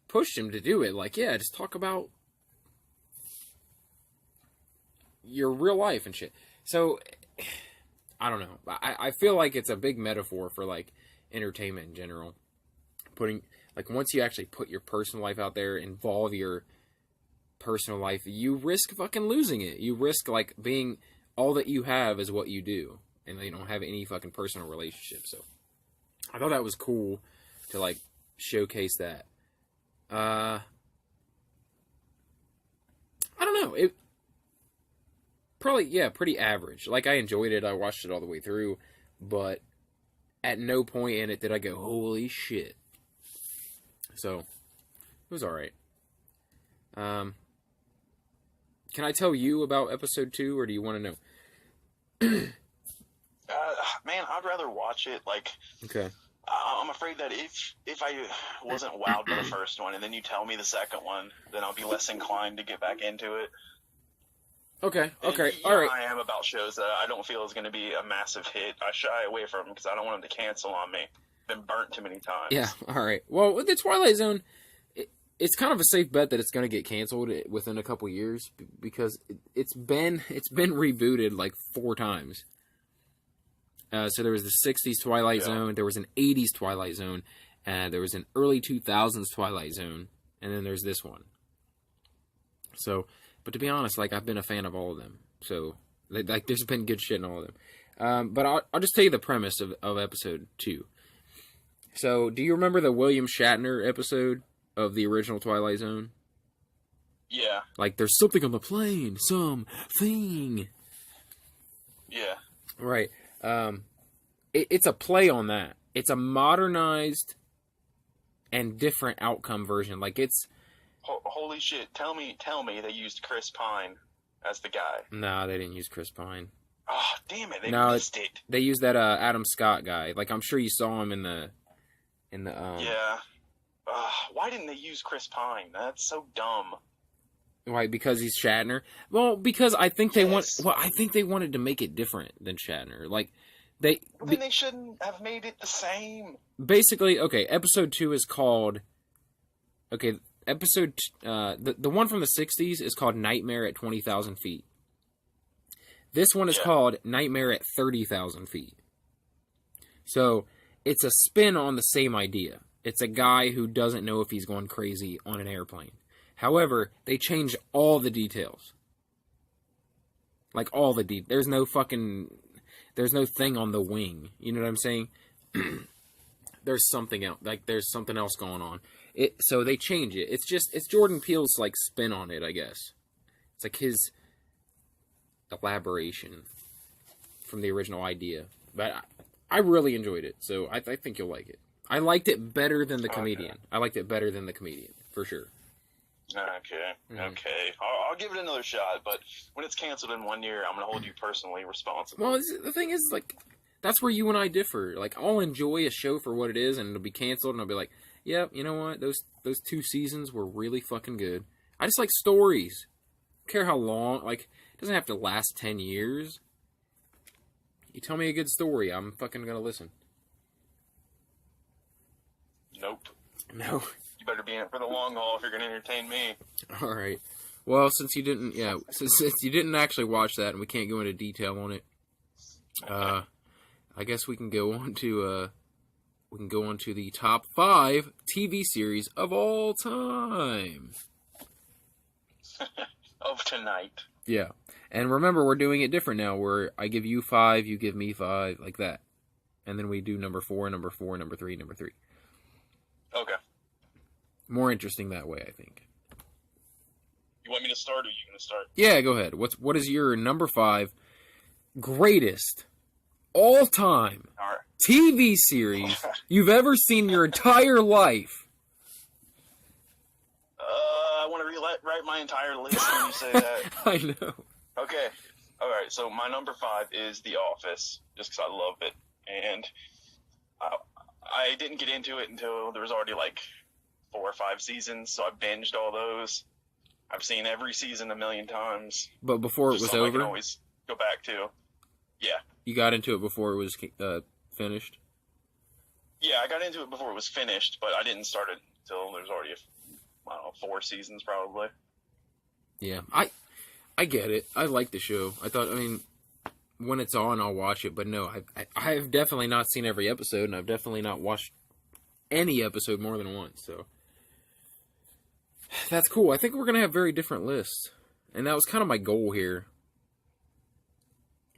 pushed him to do it. Like, yeah, just talk about your real life and shit. So, I don't know. I feel like it's a big metaphor for, like, entertainment in general. Putting, like, once you actually put your personal life out there, involve your personal life, you risk fucking losing it. You risk, like, being, all that you have is what you do. And you don't have any fucking personal relationship. So, I thought that was cool to, like, showcase that. I don't know. It probably, yeah, pretty average. Like, I enjoyed it. I watched it all the way through, but at no point in it did I go, holy shit. So, it was alright. Can I tell you about episode 2, or do you want to know? Man, I'd rather watch it. Like, Okay. I'm afraid that if I wasn't wowed by the first one, and then you tell me the second one, then I'll be less inclined to get back into it. Okay. And Alright. I am about shows that I don't feel is going to be a massive hit. I shy away from them because I don't want them to cancel on me. Been burnt too many times. Yeah, alright. Well, with the Twilight Zone, it's kind of a safe bet that it's going to get canceled within a couple years, because it's been rebooted like 4 times. So there was the 60s Twilight Zone, there was an 80s Twilight Zone, and there was an early 2000s Twilight Zone, and then there's this one. So, but to be honest, like, I've been a fan of all of them. So, like, there's been good shit in all of them. But I'll just tell you the premise of episode 2. So, do you remember the William Shatner episode of the original Twilight Zone? Yeah. Like, there's something on the plane. Something. Yeah. Right. It's a play on that. It's a modernized and different outcome version. Like, it's... Holy shit. Tell me they used Chris Pine as the guy. Nah, they didn't use Chris Pine. Oh, damn it. They missed it. They used that Adam Scott guy. Like, I'm sure you saw him in the Yeah. Why didn't they use Chris Pine? That's so dumb. Why? Because he's Shatner? Well, because I think they wanted to make it different than Shatner. Like, then they shouldn't have made it the same. Basically, okay, episode 2 is called... Okay, the one from the 60s is called Nightmare at 20,000 feet. This one is called Nightmare at 30,000 feet. So, it's a spin on the same idea. It's a guy who doesn't know if he's going crazy on an airplane. However, they changed all the details. Like, all the details. There's no thing on the wing. You know what I'm saying? There's something else. Like, there's something else going on. So they change it. It's Jordan Peele's, like, spin on it, I guess. It's like his elaboration from the original idea. But I really enjoyed it, so I think you'll like it. I liked it better than the comedian. Okay. I liked it better than the comedian, for sure. Okay. Mm-hmm. Okay. I'll give it another shot, but when it's canceled in 1 year, I'm going to hold you personally responsible. Well, the thing is, like, that's where you and I differ. Like, I'll enjoy a show for what it is, and it'll be canceled, and I'll be like, yeah, you know what? Those 2 seasons were really fucking good. I just like stories. I don't care how long. Like, it doesn't have to last 10 years. You tell me a good story, I'm fucking gonna listen. Nope. No. You better be in it for the long haul if you're going to entertain me. All right. Well, since you didn't actually watch that, and we can't go into detail on it, I guess we can go on to the top 5 TV series of all time. Of tonight. Yeah. And remember, we're doing it different now, where I give you 5, you give me 5, like that. and then we do number 4, number 4, number 3, number 3. Okay. More interesting that way, I think. You want me to start, or are you going to start? Yeah, go ahead. What is your number 5 greatest all-time All right. TV series you've ever seen in your entire life? I want to rewrite my entire list when you say that. I know. Okay. All right. So my number 5 is The Office, just because I love it, and I didn't get into it until there was already like 4 or 5 seasons, so I binged all those. I've seen every season a million times. But before it was I can over, always go back to. Yeah. you got into it before it was finished? Yeah, I got into it before it was finished, but I didn't start it until there was already, 4 seasons probably. Yeah, I get it. I like the show. I mean, when it's on, I'll watch it. But no, I've definitely not seen every episode, and I've definitely not watched any episode more than once. So that's cool. I think we're gonna have very different lists, and that was kind of my goal here.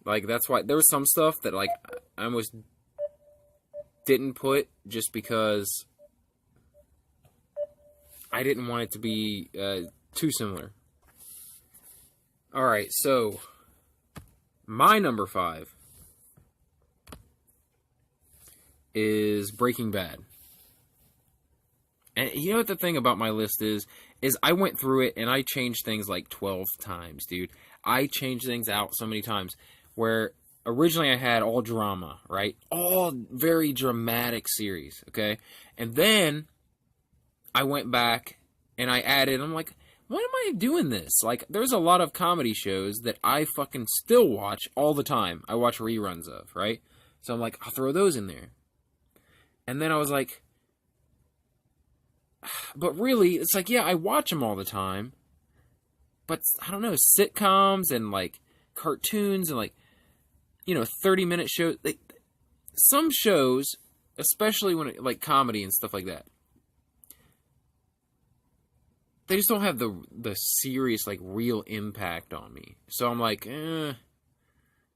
Like, that's why there was some stuff that, like, I almost didn't put just because I didn't want it to be too similar. Alright, so my number 5 is Breaking Bad. And you know what the thing about my list is I went through it and I changed things like 12 times, dude. I changed things out so many times. Where originally I had all drama, right? All very dramatic series, okay? And then I went back and I added, I'm like, why am I doing this? Like, there's a lot of comedy shows that I fucking still watch all the time. I watch reruns of, right? So I'm like, I'll throw those in there. And then I was like, but really, it's like, yeah, I watch them all the time. But, I don't know, sitcoms and, like, cartoons and, like, 30-minute shows. Some shows, especially when like comedy and stuff like that, they just don't have the serious, like, real impact on me. So I'm like, It's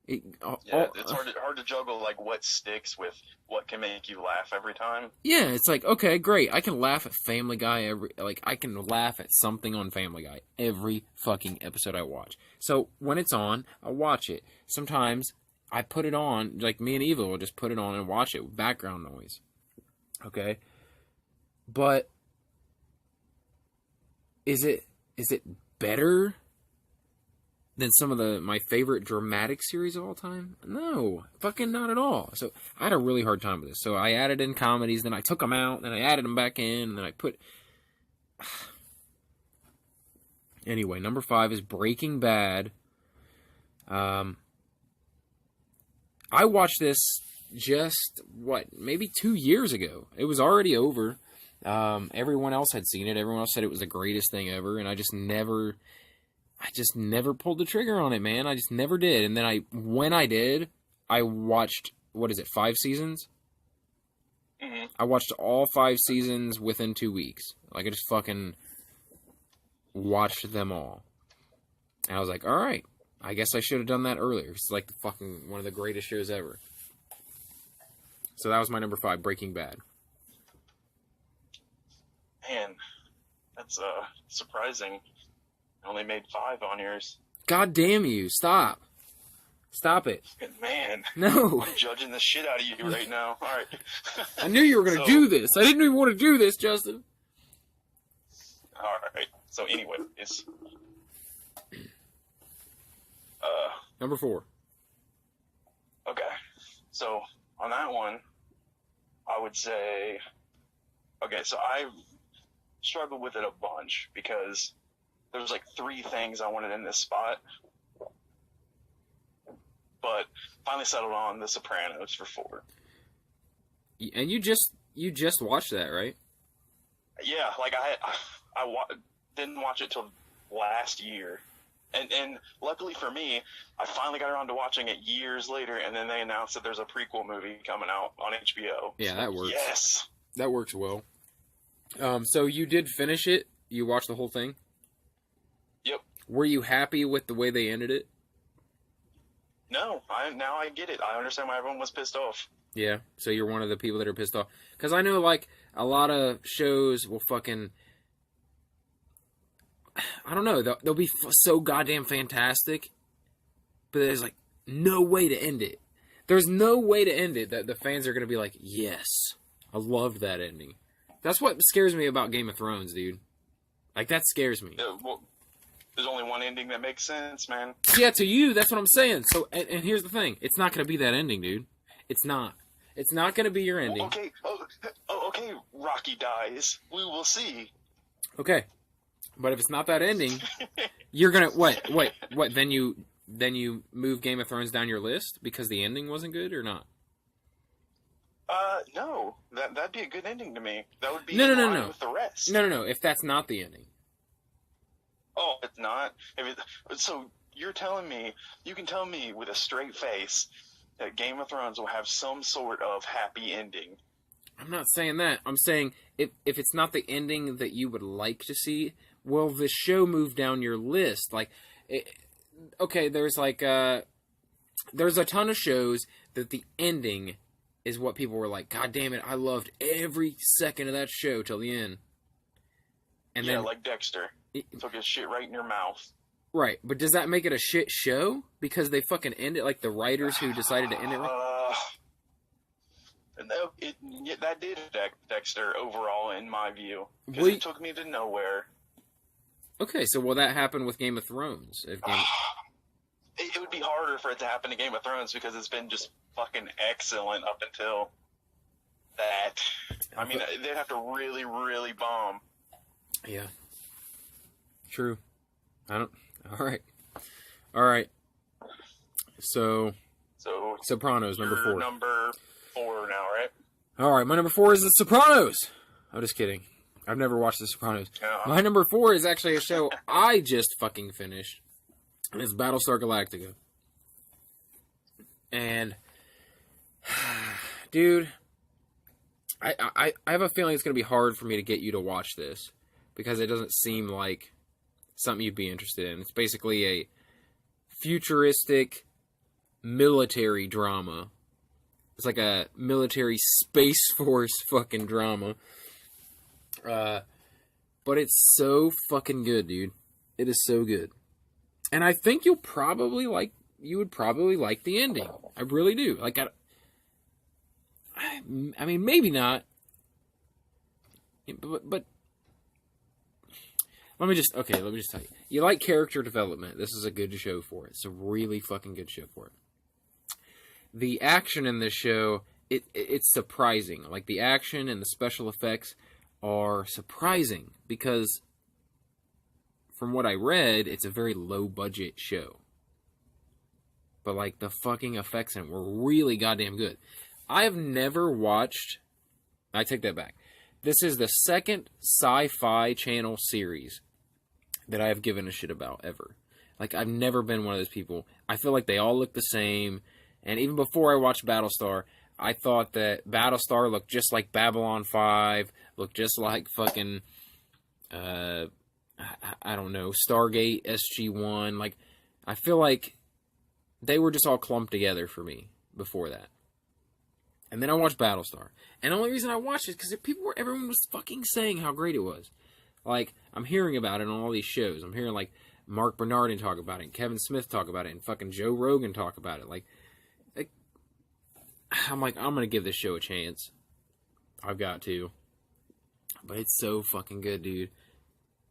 hard to juggle, like, what sticks with what can make you laugh every time. Yeah, it's like, okay, great. I can laugh at Family Guy I can laugh at something on Family Guy every fucking episode I watch. So when it's on, I'll watch it. Sometimes I put it on, like, me and Eva will just put it on and watch it with background noise. Okay? But is it better than some of my favorite dramatic series of all time? No, fucking not at all. So I had a really hard time with this. So I added in comedies, then I took them out, then I added them back in, and then I put... Anyway, number 5 is Breaking Bad. I watched this just, maybe 2 years ago. It was already over. Everyone else had seen it. Everyone else said it was the greatest thing ever, and I just never pulled the trigger on it, man. I just never did. And then when I did, I watched, 5 seasons? Mm-hmm. I watched all 5 seasons within 2 weeks. Like, I just fucking watched them all. And I was like, alright, I guess I should have done that earlier. It's like fucking one of the greatest shows ever. So that was my number 5, Breaking Bad. Man, that's surprising. I only made 5 on yours. God damn you, stop. Stop it. Man. No. I'm judging the shit out of you right now. Alright. I knew you were going to do this. I didn't even want to do this, Justin. Alright. So anyway, it's... Number 4. Okay. So, on that one, I would say... Okay, so I struggled with it a bunch because there was like 3 things I wanted in this spot. But finally settled on The Sopranos for 4. And you just watched that, right? Yeah, like I didn't watch it till last year. And luckily for me, I finally got around to watching it years later, and then they announced that there's a prequel movie coming out on HBO. Yeah, that works. Yes! That works well. So you did finish it? You watched the whole thing? Yep. Were you happy with the way they ended it? No, now I get it. I understand why everyone was pissed off. Yeah, so you're one of the people that are pissed off. Because I know, like, a lot of shows will fucking... I don't know, they'll be so goddamn fantastic, but there's, like, no way to end it. There's no way to end it that the fans are going to be like, yes, I loved that ending. That's what scares me about Game of Thrones, dude. Like, that scares me. Well, there's only one ending that makes sense, man. Yeah, to you, that's what I'm saying. So, and here's the thing. It's not going to be that ending, dude. It's not. It's not going to be your ending. Okay, okay, Rocky dies. We will see. Okay. But if it's not that ending, you're going to... What? Then you move Game of Thrones down your list because the ending wasn't good or not? No. That'd be a good ending to me. That would be No. with the rest. No. If that's not the ending. Oh, it's not? So you're telling me, you can tell me with a straight face that Game of Thrones will have some sort of happy ending. I'm not saying that. I'm saying if it's not the ending that you would like to see, will the show move down your list? Like, okay, there's like there's a ton of shows that the ending is what people were like, God damn it, I loved every second of that show till the end. And yeah, then, like Dexter. Took his shit right in your mouth. Right, but does that make it a shit show? Because they fucking end it like the writers who decided to end it right? That did affect Dexter overall, in my view. Because Wait. it took me to nowhere. Okay, so will that happen with Game of Thrones? It would be harder for it to happen to Game of Thrones because it's been just fucking excellent up until that. I mean, they'd have to really, really bomb. Yeah. True. All right. So Sopranos, number 4. Number 4 now, right? All right, my number 4 is The Sopranos. I'm just kidding. I've never watched The Sopranos. My number 4 is actually a show I just fucking finished. And it's Battlestar Galactica. And, dude, I have a feeling it's going to be hard for me to get you to watch this. Because it doesn't seem like something you'd be interested in. It's basically a futuristic military drama. It's like a military Space Force fucking drama. But it's so fucking good, dude. It is so good. And I think you would probably like the ending. I really do. Like, I mean, maybe not. But let me just tell you. You like character development. This is a good show for it. It's a really fucking good show for it. The action in this show, it's surprising. Like, the action and the special effects are surprising because from what I read, it's a very low-budget show. But, like, the fucking effects in it were really goddamn good. I have never watched... I take that back. This is the second Sci-Fi Channel series that I have given a shit about, ever. Like, I've never been one of those people. I feel like they all look the same. And even before I watched Battlestar, I thought that Battlestar looked just like Babylon 5, looked just like fucking, I don't know, Stargate SG-1. Like, I feel like they were just all clumped together for me before that. And then I watched Battlestar. And the only reason I watched it is because everyone was fucking saying how great it was. Like, I'm hearing about it on all these shows. I'm hearing, like, Mark Bernardin talk about it, and Kevin Smith talk about it, and fucking Joe Rogan talk about it. Like I'm going to give this show a chance. I've got to. But it's so fucking good, dude.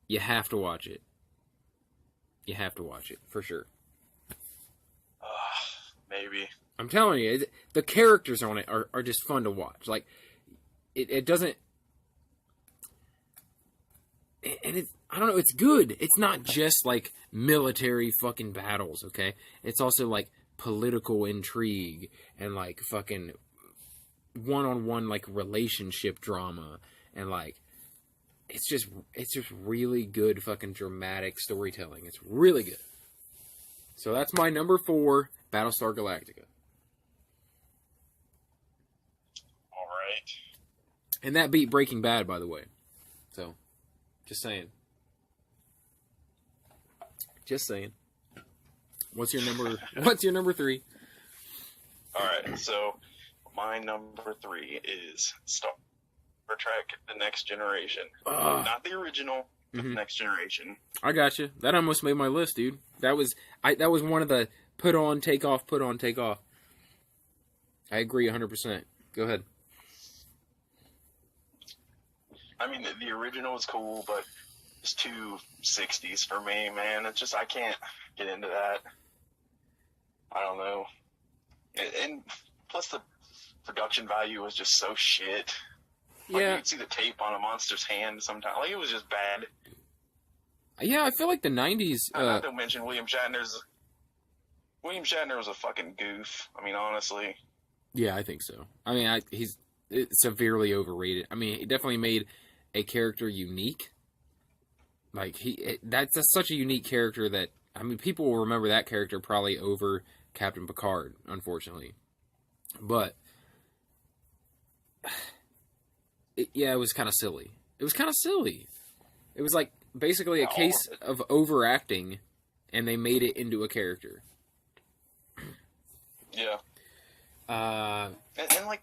You have to watch it. You have to watch it, for sure. Maybe. I'm telling you, the characters on it are just fun to watch. Like, it doesn't... And it's, I don't know, it's good. It's not just, like, military fucking battles, okay? It's also, like, political intrigue and, like, fucking one-on-one, like, relationship drama. And, like, it's just really good fucking dramatic storytelling. It's really good. So that's my number 4, Battlestar Galactica. All right. And that beat Breaking Bad, by the way. So, just saying. Just saying. What's your number 3? All right. So my number 3 is Star Trek: The Next Generation. Not the original, but the Next Generation. I got you. That almost made my list, dude. That was one of the put on, take off, put on, take off. I agree 100%. Go ahead. I mean, the original was cool, but it's too 60s for me, man. It's just, I can't get into that. I don't know. And plus the production value was just so shit. Like, Yeah. you could see the tape on a monster's hand sometimes. Like, it was just bad. Yeah, I feel like the 90s... Not to mention William Shatner was a fucking goof. I mean, honestly. Yeah, I think so. I mean, he's severely overrated. I mean, he definitely made a character unique. Like, that's such a unique character that... I mean, people will remember that character probably over Captain Picard, unfortunately. But... it was kind of silly. It was kind of silly. It was like basically a case of overacting, and they made it into a character. Yeah. And like,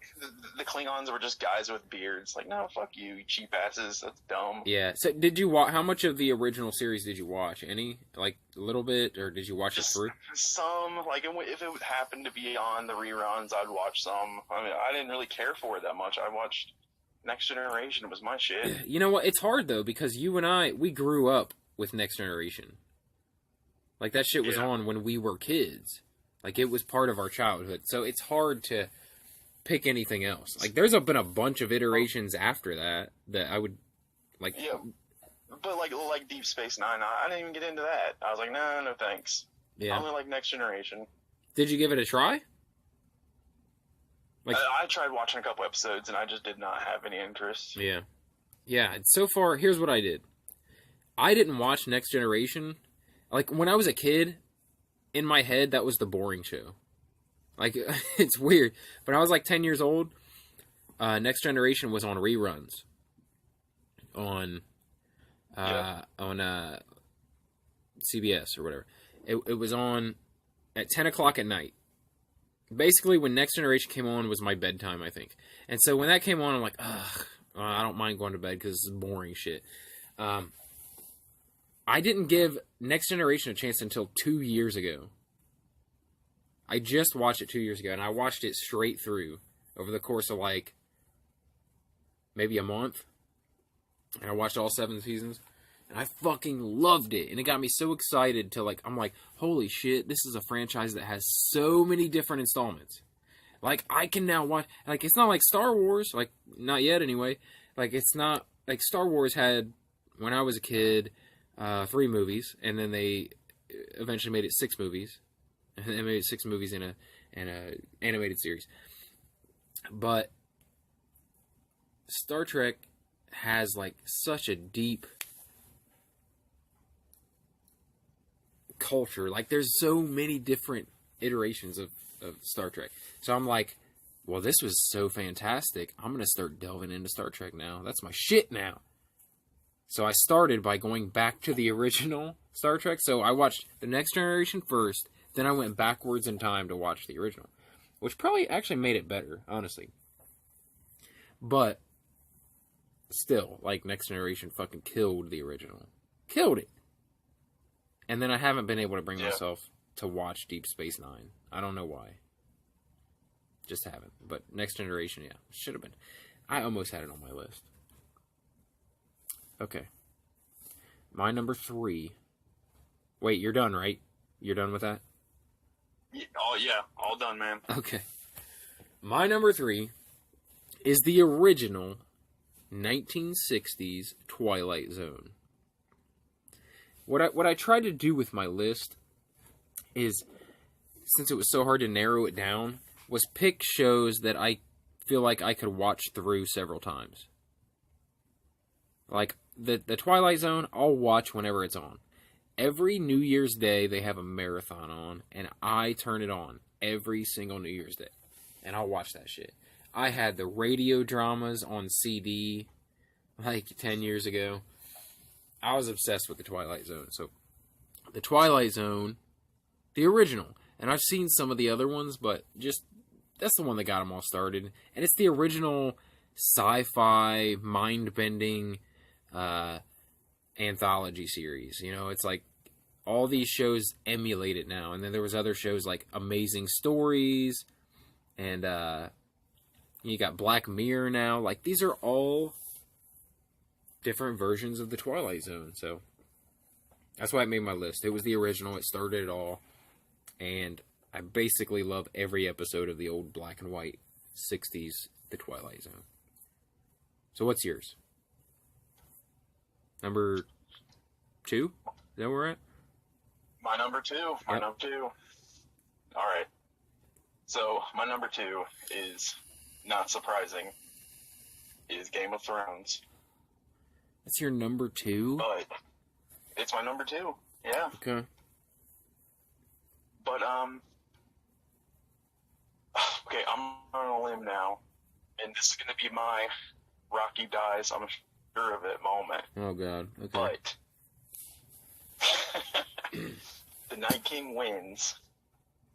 the Klingons were just guys with beards. Like, no, fuck you cheap asses. That's dumb. Yeah. So, did you watch? How much of the original series did you watch? Any? Like, a little bit? Or did you watch it through? Some. Like, if it would happen to be on the reruns, I'd watch some. I mean, I didn't really care for it that much. I watched Next Generation. It was my shit. You know what? It's hard, though, because you and we grew up with Next Generation. Like, that shit was on when we were kids. Like, it was part of our childhood. So it's hard to pick anything else. Like, there's been a bunch of iterations after that I would, like... Yeah, but like Deep Space Nine, I didn't even get into that. I was like, no thanks. Yeah. I only like Next Generation. Did you give it a try? Like, I tried watching a couple episodes, and I just did not have any interest. Yeah. Yeah, so far, here's what I did. I didn't watch Next Generation. Like, when I was a kid... In my head, that was the boring show. Like, it's weird. But I was like 10 years old. Next Generation was on reruns. On CBS or whatever. It was on at 10 o'clock at night. Basically, when Next Generation came on was my bedtime, I think. And so when that came on, I'm like, ugh, I don't mind going to bed because this is boring shit. I didn't give Next Generation a chance until 2 years ago. I just watched it 2 years ago, and I watched it straight through over the course of, like, maybe a month. And I watched all 7 seasons, and I fucking loved it. And it got me so excited to, like, I'm like, holy shit, this is a franchise that has so many different installments. Like, I can now watch, like, it's not like Star Wars, like, not yet anyway. Like, it's not, like, Star Wars had, when I was a kid... 3 movies, and then they eventually made it 6 movies, and they made it 6 movies in a animated series. But Star Trek has like such a deep culture. Like, there's so many different iterations of Star Trek. So I'm like, well, this was so fantastic. I'm gonna start delving into Star Trek now. That's my shit now. So I started by going back to the original Star Trek. So I watched The Next Generation first, then I went backwards in time to watch the original. Which probably actually made it better, honestly. But, still, like, Next Generation fucking killed the original. Killed it! And then I haven't been able to bring myself to watch Deep Space Nine. I don't know why. Just haven't. But Next Generation, yeah, should have been. I almost had it on my list. Okay. My number 3. Wait, you're done, right? You're done with that? Oh, yeah. All done, man. Okay. My number 3 is the original 1960s Twilight Zone. What I tried to do with my list is, since it was so hard to narrow it down, was pick shows that I feel like I could watch through several times. Like, the Twilight Zone, I'll watch whenever it's on. Every New Year's Day, they have a marathon on, and I turn it on every single New Year's Day. And I'll watch that shit. I had the radio dramas on CD, like, 10 years ago. I was obsessed with the Twilight Zone. So, the Twilight Zone, the original. And I've seen some of the other ones, but just that's the one that got them all started. And it's the original sci-fi, mind-bending anthology series. You know, it's like all these shows emulate it now. And then there was other shows like Amazing Stories, and you got Black Mirror now. Like, these are all different versions of the Twilight Zone. So that's why I made my list. It was the original. It started it all. And I basically love every episode of the old black and white 60s The Twilight Zone. So what's yours? Number 2? Is that where we're at? My number 2. My number 2. All right. So my number 2 is, not surprising, is Game of Thrones. That's your number 2? But it's my number 2. Yeah. Okay. But okay, I'm on a limb now, and this is gonna be my Rocky dies, I'm sure of it moment. Oh God. Okay. But the Night King wins.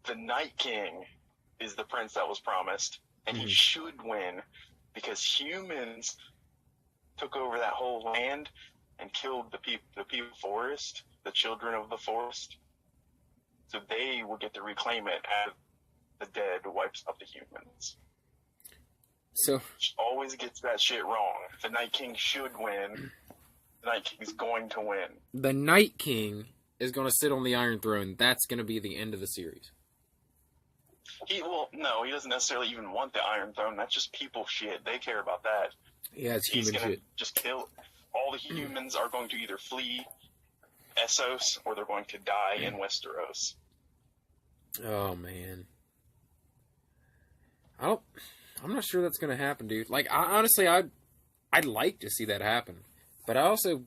The Night King is the prince that was promised, and he should win because humans took over that whole land and killed the people forest, the children of the forest. So they will get to reclaim it as the dead wipes out the humans. So Always gets that shit wrong. The Night King should win. The Night King's going to win. the Night King is going to sit on the Iron Throne. That's going to be the end of the series. No, he doesn't necessarily even want the Iron Throne. That's just people shit. They care about that. Yeah, it's He's human gonna shit. just kill. All the humans are going to either flee Essos or they're going to die in Westeros. Oh man. I'm not sure that's going to happen, dude. Like, I'd like to see that happen. But I also,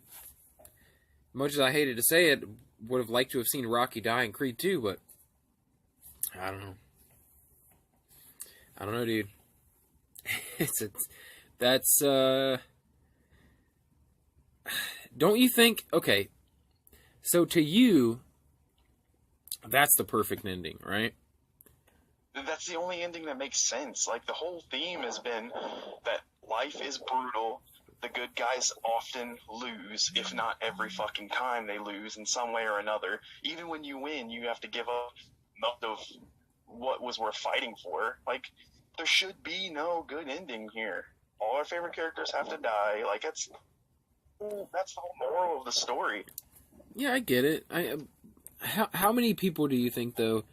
much as I hated to say it, would have liked to have seen Rocky die in Creed 2, but I don't know. I don't know, dude. Don't you think, okay, so to you, that's the perfect ending, right? That's the only ending that makes sense. Like, the whole theme has been that life is brutal. The good guys often lose, if not every fucking time they lose in some way or another. Even when you win, you have to give up most of what was worth fighting for. Like, there should be no good ending here. All our favorite characters have to die. Like, that's the whole moral of the story. Yeah, I get it. How many people do you think, though,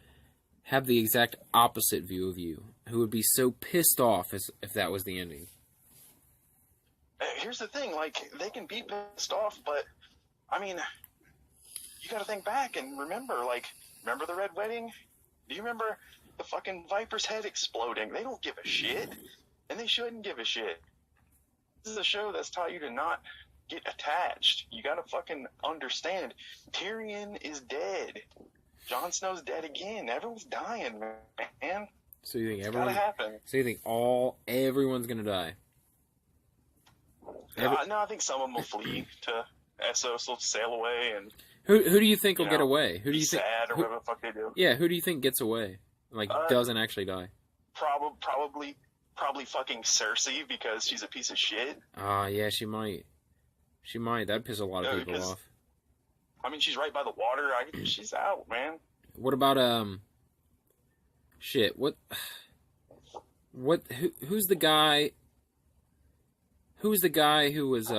have the exact opposite view of you, who would be so pissed off if that was the ending? Here's the thing, like, they can be pissed off, but, I mean, you gotta think back and remember the Red Wedding? Do you remember the fucking Viper's head exploding? They don't give a shit, and they shouldn't give a shit. This is a show that's taught you to not get attached. You gotta fucking understand, Tyrion is dead. Jon Snow's dead again. Everyone's dying, man. So you think It's gotta happen. So you think everyone's gonna die? No, I think some of them will flee to Essos. They'll sail away and Who do you think will get away? Who do you think? sad or whatever the fuck they do. Yeah, who do you think gets away? Like, doesn't actually die? Probably fucking Cersei because she's a piece of shit. Yeah, she might. She might. That'd piss a lot of people off. I mean, she's right by the water. She's out, man. What about shit? Who's the guy? Who's the guy who was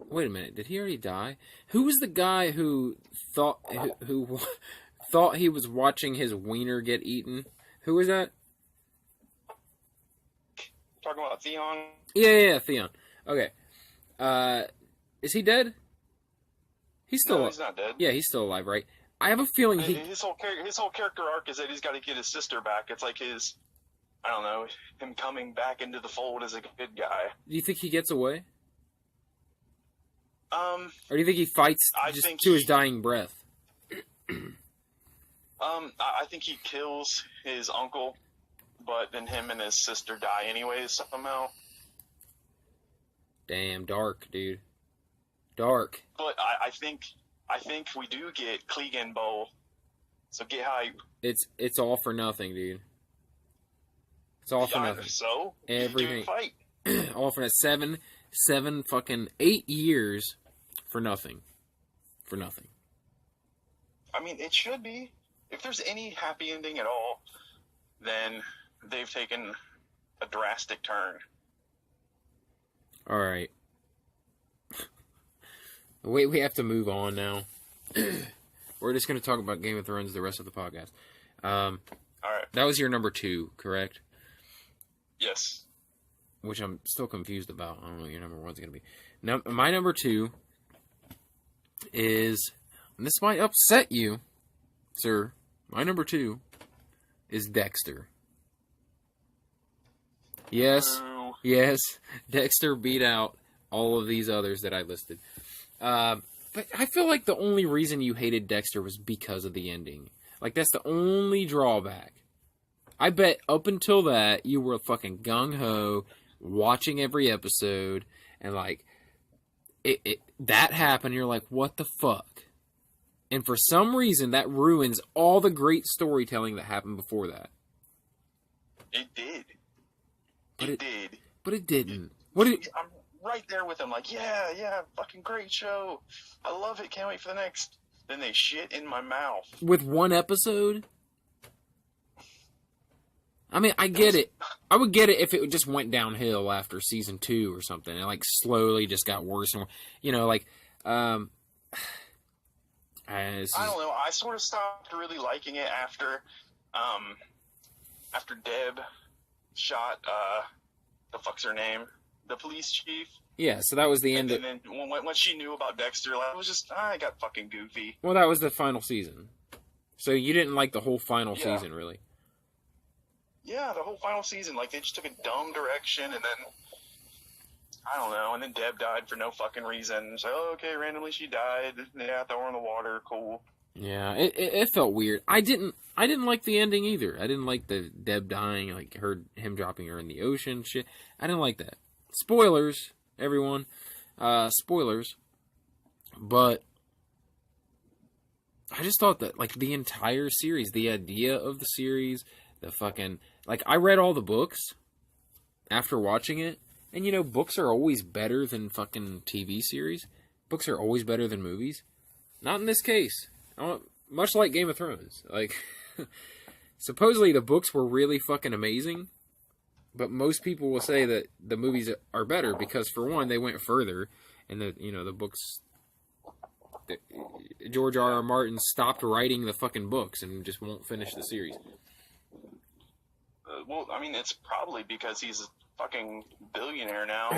Wait a minute. Did he already die? Who was the guy who thought he was watching his wiener get eaten? Who was that? Talking about Theon? Yeah, Theon. Okay. Is he dead? He's still No, he's not dead. Yeah, he's still alive, right? I have a feeling his whole character arc is that he's got to get his sister back. It's like I don't know, him coming back into the fold as a good guy. Do you think he gets away? Or do you think he fights to his dying breath? I think he kills his uncle, but then him and his sister die anyways somehow. Damn, dark, dude. Dark. But I think we do get Clegane Bowl So get hype. It's all for nothing, dude. It's all for nothing. So Everything. Fight. All for that 7 fucking 8 years for nothing. For nothing. I mean, it should be. If there's any happy ending at all, then they've taken a drastic turn. All right. Wait, we have to move on now. We're just going to talk about Game of Thrones the rest of the podcast. All right. That was your number 2, correct? Yes. Which I'm still confused about. I don't know what your number 1's going to be. Now, my number 2 is, and this might upset you, sir. My number 2 is Dexter. Yes, yes, Dexter beat out all of these others that I listed. But I feel like the only reason you hated Dexter was because of the ending. Like, that's the only drawback. I bet up until that, you were fucking gung-ho, watching every episode, and like, that happened, you're like, what the fuck? And for some reason, that ruins all the great storytelling that happened before that. It did. But it did. But it didn't. I'm right there with them, like, yeah, fucking great show. I love it, can't wait for the next. Then they shit in my mouth. With one episode? I mean, I get it. I would get it if it just went downhill after season 2 or something. It, like, slowly just got worse and worse. You know, like, I don't know. I sort of stopped really liking it after Deb shot, the fuck's her name? The police chief. Yeah, so that was the end. And then when she knew about Dexter, like, it was just, I got fucking goofy. Well, that was the final season. So you didn't like the whole final season, really? Yeah, the whole final season. Like, they just took a dumb direction, and then, I don't know, and then Deb died for no fucking reason. So, okay, randomly she died. Yeah, throw her in the water, cool. Yeah, it felt weird. I didn't like the ending either. I didn't like the Deb dying, like him dropping her in the ocean, shit. I didn't like that. Spoilers, everyone. Spoilers. But I just thought that, like, the entire series, the idea of the series, the fucking, like, I read all the books after watching it, and, you know, books are always better than fucking TV series. Books are always better than movies. Not in this case. Much like Game of Thrones. Like, supposedly the books were really fucking amazing, but most people will say that the movies are better because, for one, they went further, and the books, George R.R. Martin stopped writing the fucking books and just won't finish the series. Well, I mean, it's probably because he's a fucking billionaire now,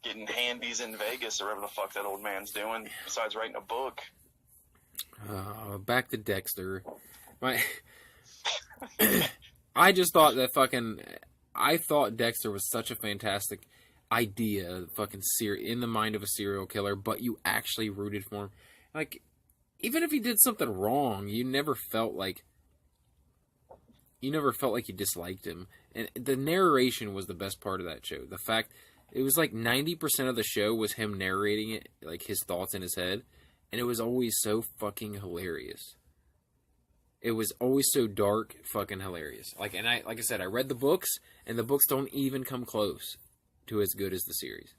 getting handies in Vegas or whatever the fuck that old man's doing, besides writing a book. Back to Dexter. I just thought that I thought Dexter was such a fantastic idea, fucking in the mind of a serial killer, but you actually rooted for him. Like, even if he did something wrong, you never felt like you disliked him. And the narration was the best part of that show. The fact, it was like 90% of the show was him narrating it, like his thoughts in his head. And it was always so fucking hilarious. It was always so dark, fucking hilarious. Like I said, I read the books, and the books don't even come close to as good as the series.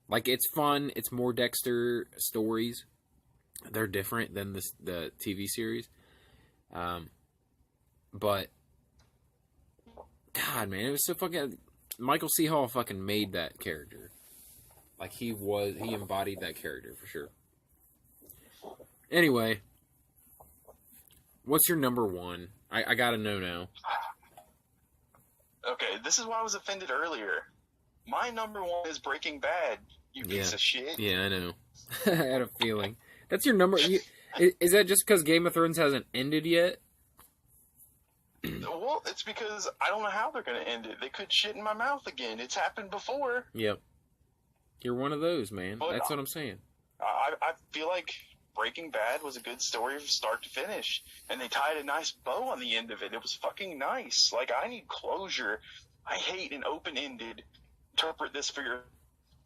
Like, it's fun. It's more Dexter stories. They're different than the TV series. But God, man, it was so fucking. Michael C. Hall fucking made that character. Like, he embodied that character for sure. Anyway, what's your number 1? I gotta know now. Okay, this is why I was offended earlier. My number 1 is Breaking Bad, you piece of shit. Yeah, I know. I had a feeling. That's your number. Is that just because Game of Thrones hasn't ended yet? Well, it's because I don't know how they're going to end it. They could shit in my mouth again. It's happened before. Yep. You're one of those, man. But that's what I'm saying. I feel like Breaking Bad was a good story from start to finish, and they tied a nice bow on the end of it. It was fucking nice. Like, I need closure. I hate an open-ended, interpret this for your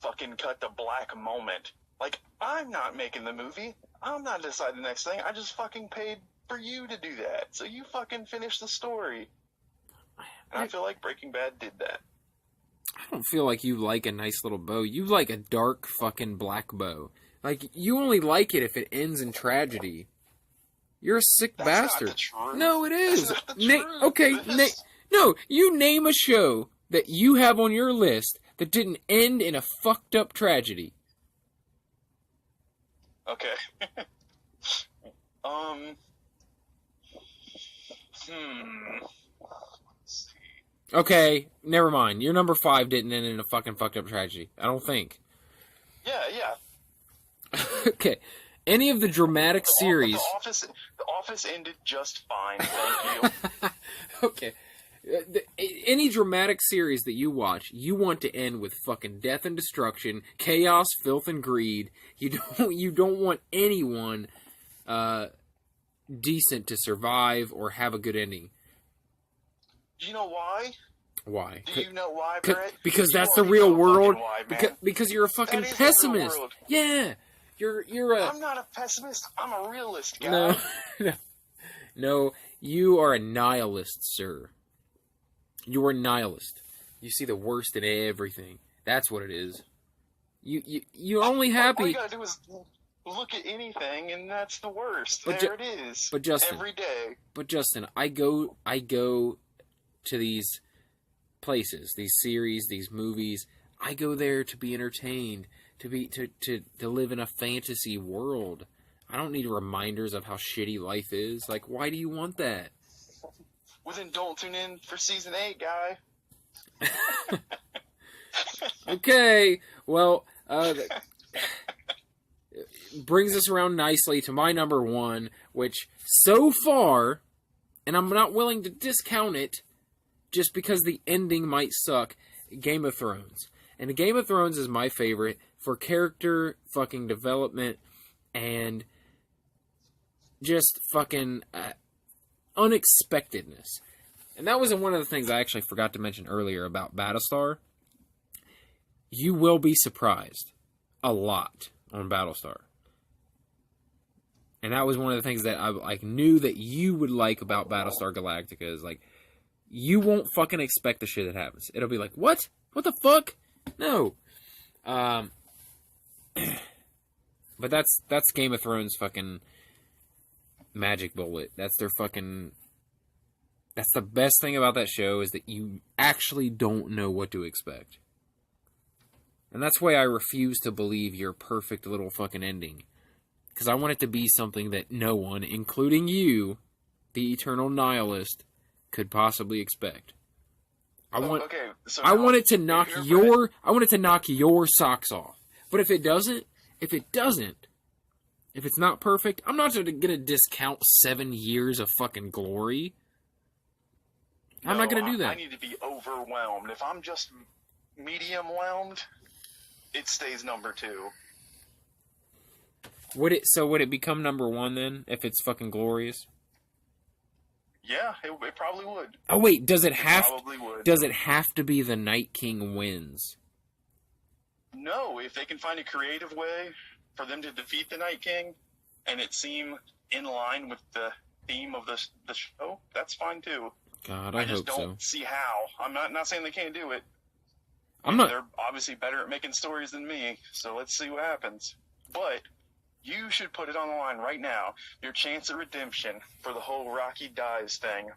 fucking cut to black moment. Like, I'm not making the movie. I'm not deciding the next thing. I just fucking paid for you to do that. So you fucking finish the story. And I feel like Breaking Bad did that. I don't feel like you like a nice little bow. You like a dark fucking black bow. Like, you only like it if it ends in tragedy. You're a sick bastard. Not the truth. No, it is. That's not the truth. Okay, no, you name a show that you have on your list that didn't end in a fucked up tragedy. Okay. Okay, never mind. Your number 5 didn't end in a fucking fucked up tragedy. I don't think. Yeah. Okay. Any of the dramatic series... The Office ended just fine, thank you. Okay. Any dramatic series that you watch, you want to end with fucking death and destruction, chaos, filth, and greed. You don't want anyone decent to survive or have a good ending. Do you know why? Why? Do you know why, Brett? Because You that's the already real know world. fucking why, man. Because you're a fucking That is the real pessimist. world. Yeah. You're a... I'm not a pessimist. I'm a realist, guy. No, you are a nihilist, sir. You are a nihilist. You see the worst in everything. That's what it is. You're only happy... All you gotta do is look at anything, and that's the worst. But there it is. But Justin... Every day. But Justin, I go to these places, these series, these movies. I go there to be entertained, to live in a fantasy world. I don't need reminders of how shitty life is. Like, why do you want that? Well, then don't tune in for season 8, guy. Okay, well, brings us around nicely to my number 1, which so far, and I'm not willing to discount it, just because the ending might suck, Game of Thrones. And Game of Thrones is my favorite for character fucking development and just fucking unexpectedness. And that was one of the things I actually forgot to mention earlier about Battlestar. You will be surprised a lot on Battlestar. And that was one of the things that I knew that you would like about Battlestar Galactica is like, you won't fucking expect the shit that happens. It'll be like, what? What the fuck? No. But that's Game of Thrones fucking magic bullet. That's their fucking... That's the best thing about that show is that you actually don't know what to expect. And that's why I refuse to believe your perfect little fucking ending. Because I want it to be something that no one, including you, the eternal nihilist, could possibly expect. I want it to knock your socks off. But if it's not perfect, I'm not gonna discount 7 years of fucking glory. I'm not gonna do that. I need to be overwhelmed. If I'm just medium-whelmed, it stays number 2. Would it become number 1 then, if it's fucking glorious? Yeah, it probably would. Oh wait, does it have to be the Night King wins? No, if they can find a creative way for them to defeat the Night King, and it seem in line with the theme of the show, that's fine too. God, I hope so. just don't see how. I'm not saying they can't do it. They're obviously better at making stories than me, so let's see what happens. But you should put it on the line right now. Your chance at redemption for the whole Rocky dies thing.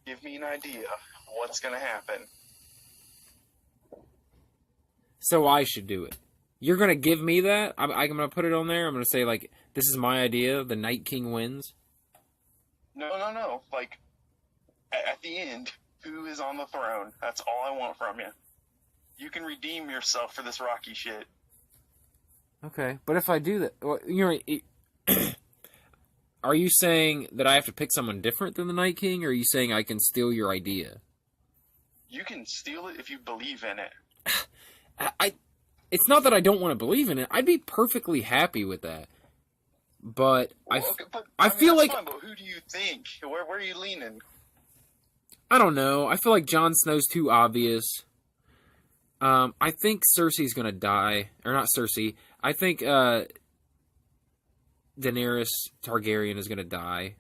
Give me an idea of what's going to happen. So I should do it. You're going to give me that? I'm going to put it on there? I'm going to say, like, this is my idea, the Night King wins? No. Like, at the end, who is on the throne? That's all I want from you. You can redeem yourself for this Rocky shit. Okay, but if I do that, well, are you saying that I have to pick someone different than the Night King, or are you saying I can steal your idea? You can steal it if you believe in it. It's not that I don't want to believe in it. I'd be perfectly happy with that. But I feel like... Fine, but who do you think? Where are you leaning? I don't know. I feel like Jon Snow's too obvious. I think Cersei's gonna die. Or not Cersei. I think Daenerys Targaryen is gonna die.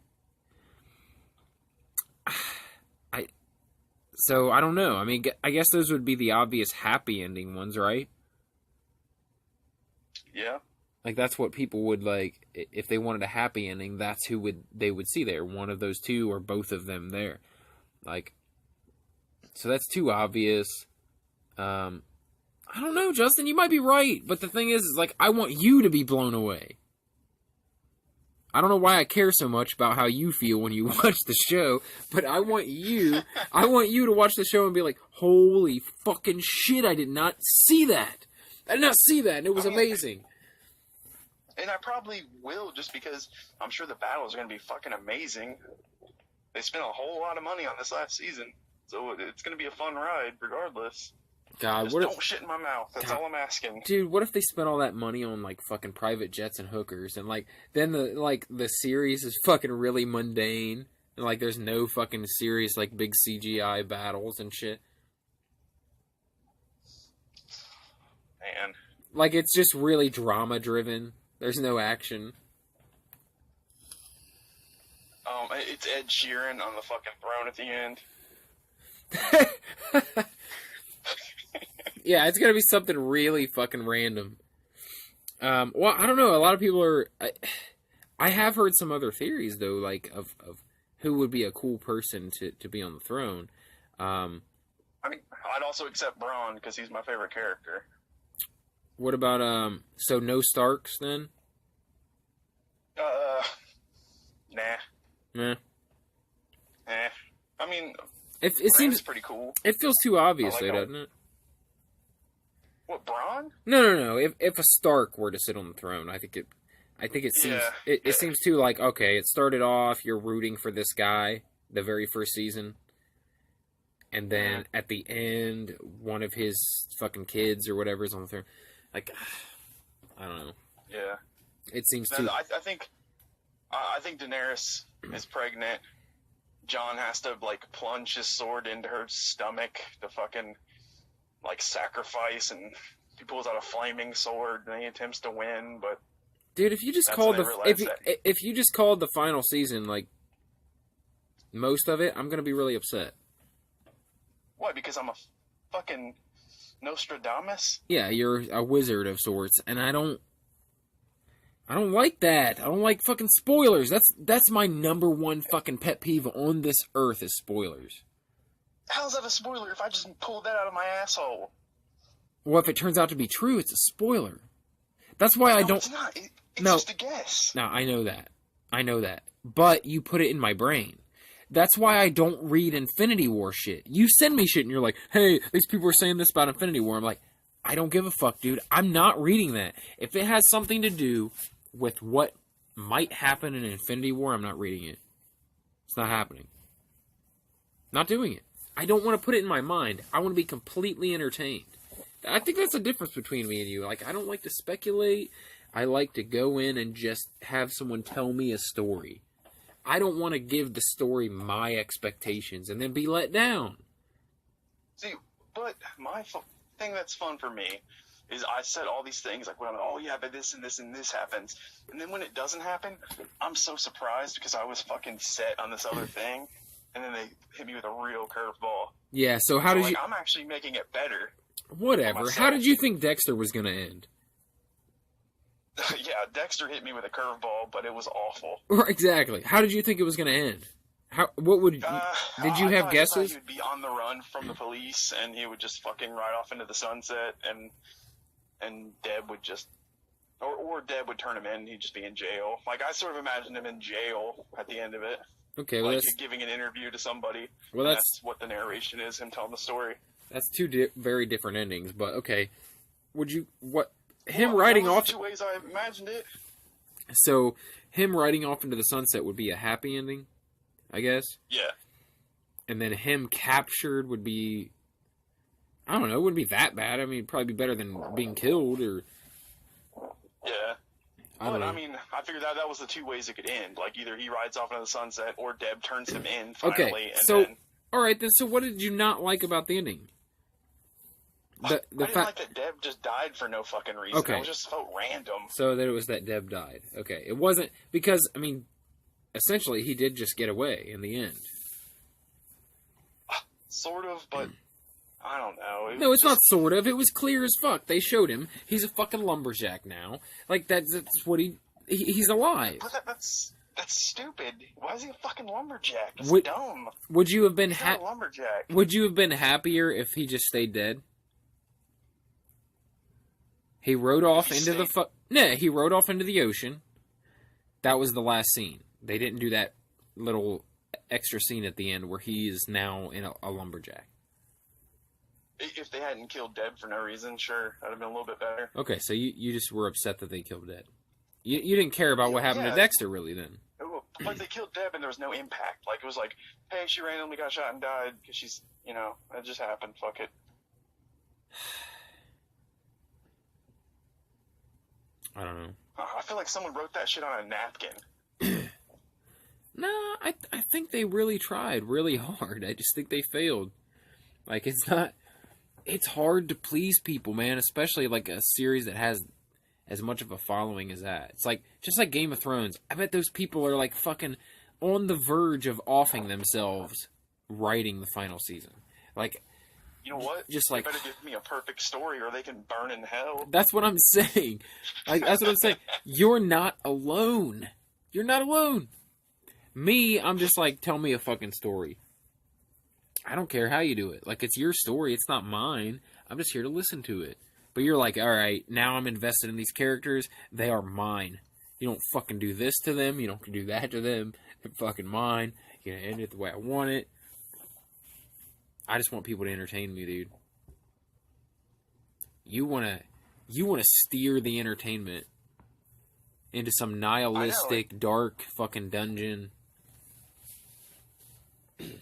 So I don't know. I mean, I guess those would be the obvious happy ending ones, right? Yeah. Like that's what people would like if they wanted a happy ending. That's who they would see there. One of those two or both of them there. Like, so that's too obvious. I don't know, Justin. You might be right, but the thing is like I want you to be blown away. I don't know why I care so much about how you feel when you watch the show, but I want you to watch the show and be like, holy fucking shit, I did not see that. I did not see that, and it was amazing. And I probably will, just because I'm sure the battles are going to be fucking amazing. They spent a whole lot of money on this last season, so it's going to be a fun ride regardless. God, just don't shit in my mouth. That's all I'm asking. Dude, what if they spent all that money on like fucking private jets and hookers, and like then the series is fucking really mundane, and like there's no fucking serious like big CGI battles and shit. Man, like it's just really drama driven. There's no action. It's Ed Sheeran on the fucking throne at the end. Yeah, it's gonna be something really fucking random. Well, I don't know. A lot of people are. I have heard some other theories though, like of who would be a cool person to be on the throne. I mean, I'd also accept Bronn because he's my favorite character. What about so no Starks then? Nah. Nah. I mean, it seems pretty cool. It feels too obvious like though, doesn't it? What, Bronn? No. If a Stark were to sit on the throne, I think it seems it seems too like, okay, it started off you're rooting for this guy the very first season, and then at the end one of his fucking kids or whatever is on the throne. Like, I don't know. Yeah. It seems too. I think Daenerys is pregnant. Jon has to like plunge his sword into her stomach to fucking like sacrifice, and he pulls out a flaming sword and he attempts to win. But dude, if you just called if you just called the final season like most of it, I'm gonna be really upset. What? Because I'm a fucking Nostradamus? Yeah, you're a wizard of sorts, and I don't like that. I don't like fucking spoilers. That's my number one fucking pet peeve on this earth is spoilers. How's that a spoiler if I just pulled that out of my asshole? Well, if it turns out to be true, it's a spoiler. That's why I don't... It's not. It's just a guess. No, I know that. But you put it in my brain. That's why I don't read Infinity War shit. You send me shit and you're like, hey, these people are saying this about Infinity War. I'm like, I don't give a fuck, dude. I'm not reading that. If it has something to do with what might happen in Infinity War, I'm not reading it. It's not happening. Not doing it. I don't want to put it in my mind. I want to be completely entertained. I think that's the difference between me and you. Like, I don't like to speculate. I like to go in and just have someone tell me a story. I don't want to give the story my expectations and then be let down. See, but my thing that's fun for me is I said all these things, like, when I'm, oh yeah, but this and this and this happens. And then when it doesn't happen, I'm so surprised because I was fucking set on this other thing. And then they hit me with a real curveball. Yeah, so how did you... I'm actually making it better. Whatever. How did you think Dexter was going to end? Yeah, Dexter hit me with a curveball, but it was awful. Exactly. How did you think it was going to end? Did you have guesses? I thought he would be on the run from the police, and he would just fucking ride off into the sunset, and Deb would just... Or Deb would turn him in, and he'd just be in jail. Like, I sort of imagined him in jail at the end of it. Okay, well, like giving an interview to somebody. Well, that's what the narration is, him telling the story. That's two very different endings, but okay. Riding off... two ways I imagined it. So, him riding off into the sunset would be a happy ending, I guess? Yeah. And then him captured would be... I don't know, it wouldn't be that bad. I mean, it'd probably be better than being killed, or... Yeah. I mean, I figured that was the two ways it could end. Like, either he rides off into the sunset, or Deb turns him in, finally. Okay, alright, then, so what did you not like about the ending? I didn't like that Deb just died for no fucking reason. Okay. It was just so random. So that it was that Deb died. Okay. It wasn't... Because, I mean, essentially, he did just get away in the end. sort of, but I don't know. No, it's not sort of. It was clear as fuck. They showed him. He's a fucking lumberjack now. Like, that's what he's alive. But that's stupid. Why is he a fucking lumberjack? It's dumb. Would you have been a lumberjack? Would you have been happier if he just stayed dead? He rode off into he rode off into the ocean. That was the last scene. They didn't do that little extra scene at the end where he is now in a lumberjack. If they hadn't killed Deb for no reason, sure, that'd have been a little bit better. Okay, so you just were upset that they killed Deb. You didn't care about what happened to Dexter, really, then. Like, they killed Deb and there was no impact. Like, it was like, hey, she randomly got shot and died because she's, that just happened. Fuck it. I don't know. I feel like someone wrote that shit on a napkin. No, I think they really tried really hard. I just think they failed. Like, it's hard to please people, man, especially like a series that has as much of a following as that. It's like, just like Game of Thrones, I bet those people are like fucking on the verge of offing themselves writing the final season. Like, you know what? Just like, they better give me a perfect story or they can burn in hell. That's what I'm saying. Like, that's what I'm saying. You're not alone. You're not alone. Me, I'm just like, tell me a fucking story. I don't care how you do it. Like, it's your story. It's not mine. I'm just here to listen to it. But you're like, all right, now I'm invested in these characters. They are mine. You don't fucking do this to them. You don't do that to them. They're fucking mine. You're gonna end it the way I want it. I just want people to entertain me, dude. You wanna steer the entertainment into some nihilistic, dark fucking dungeon.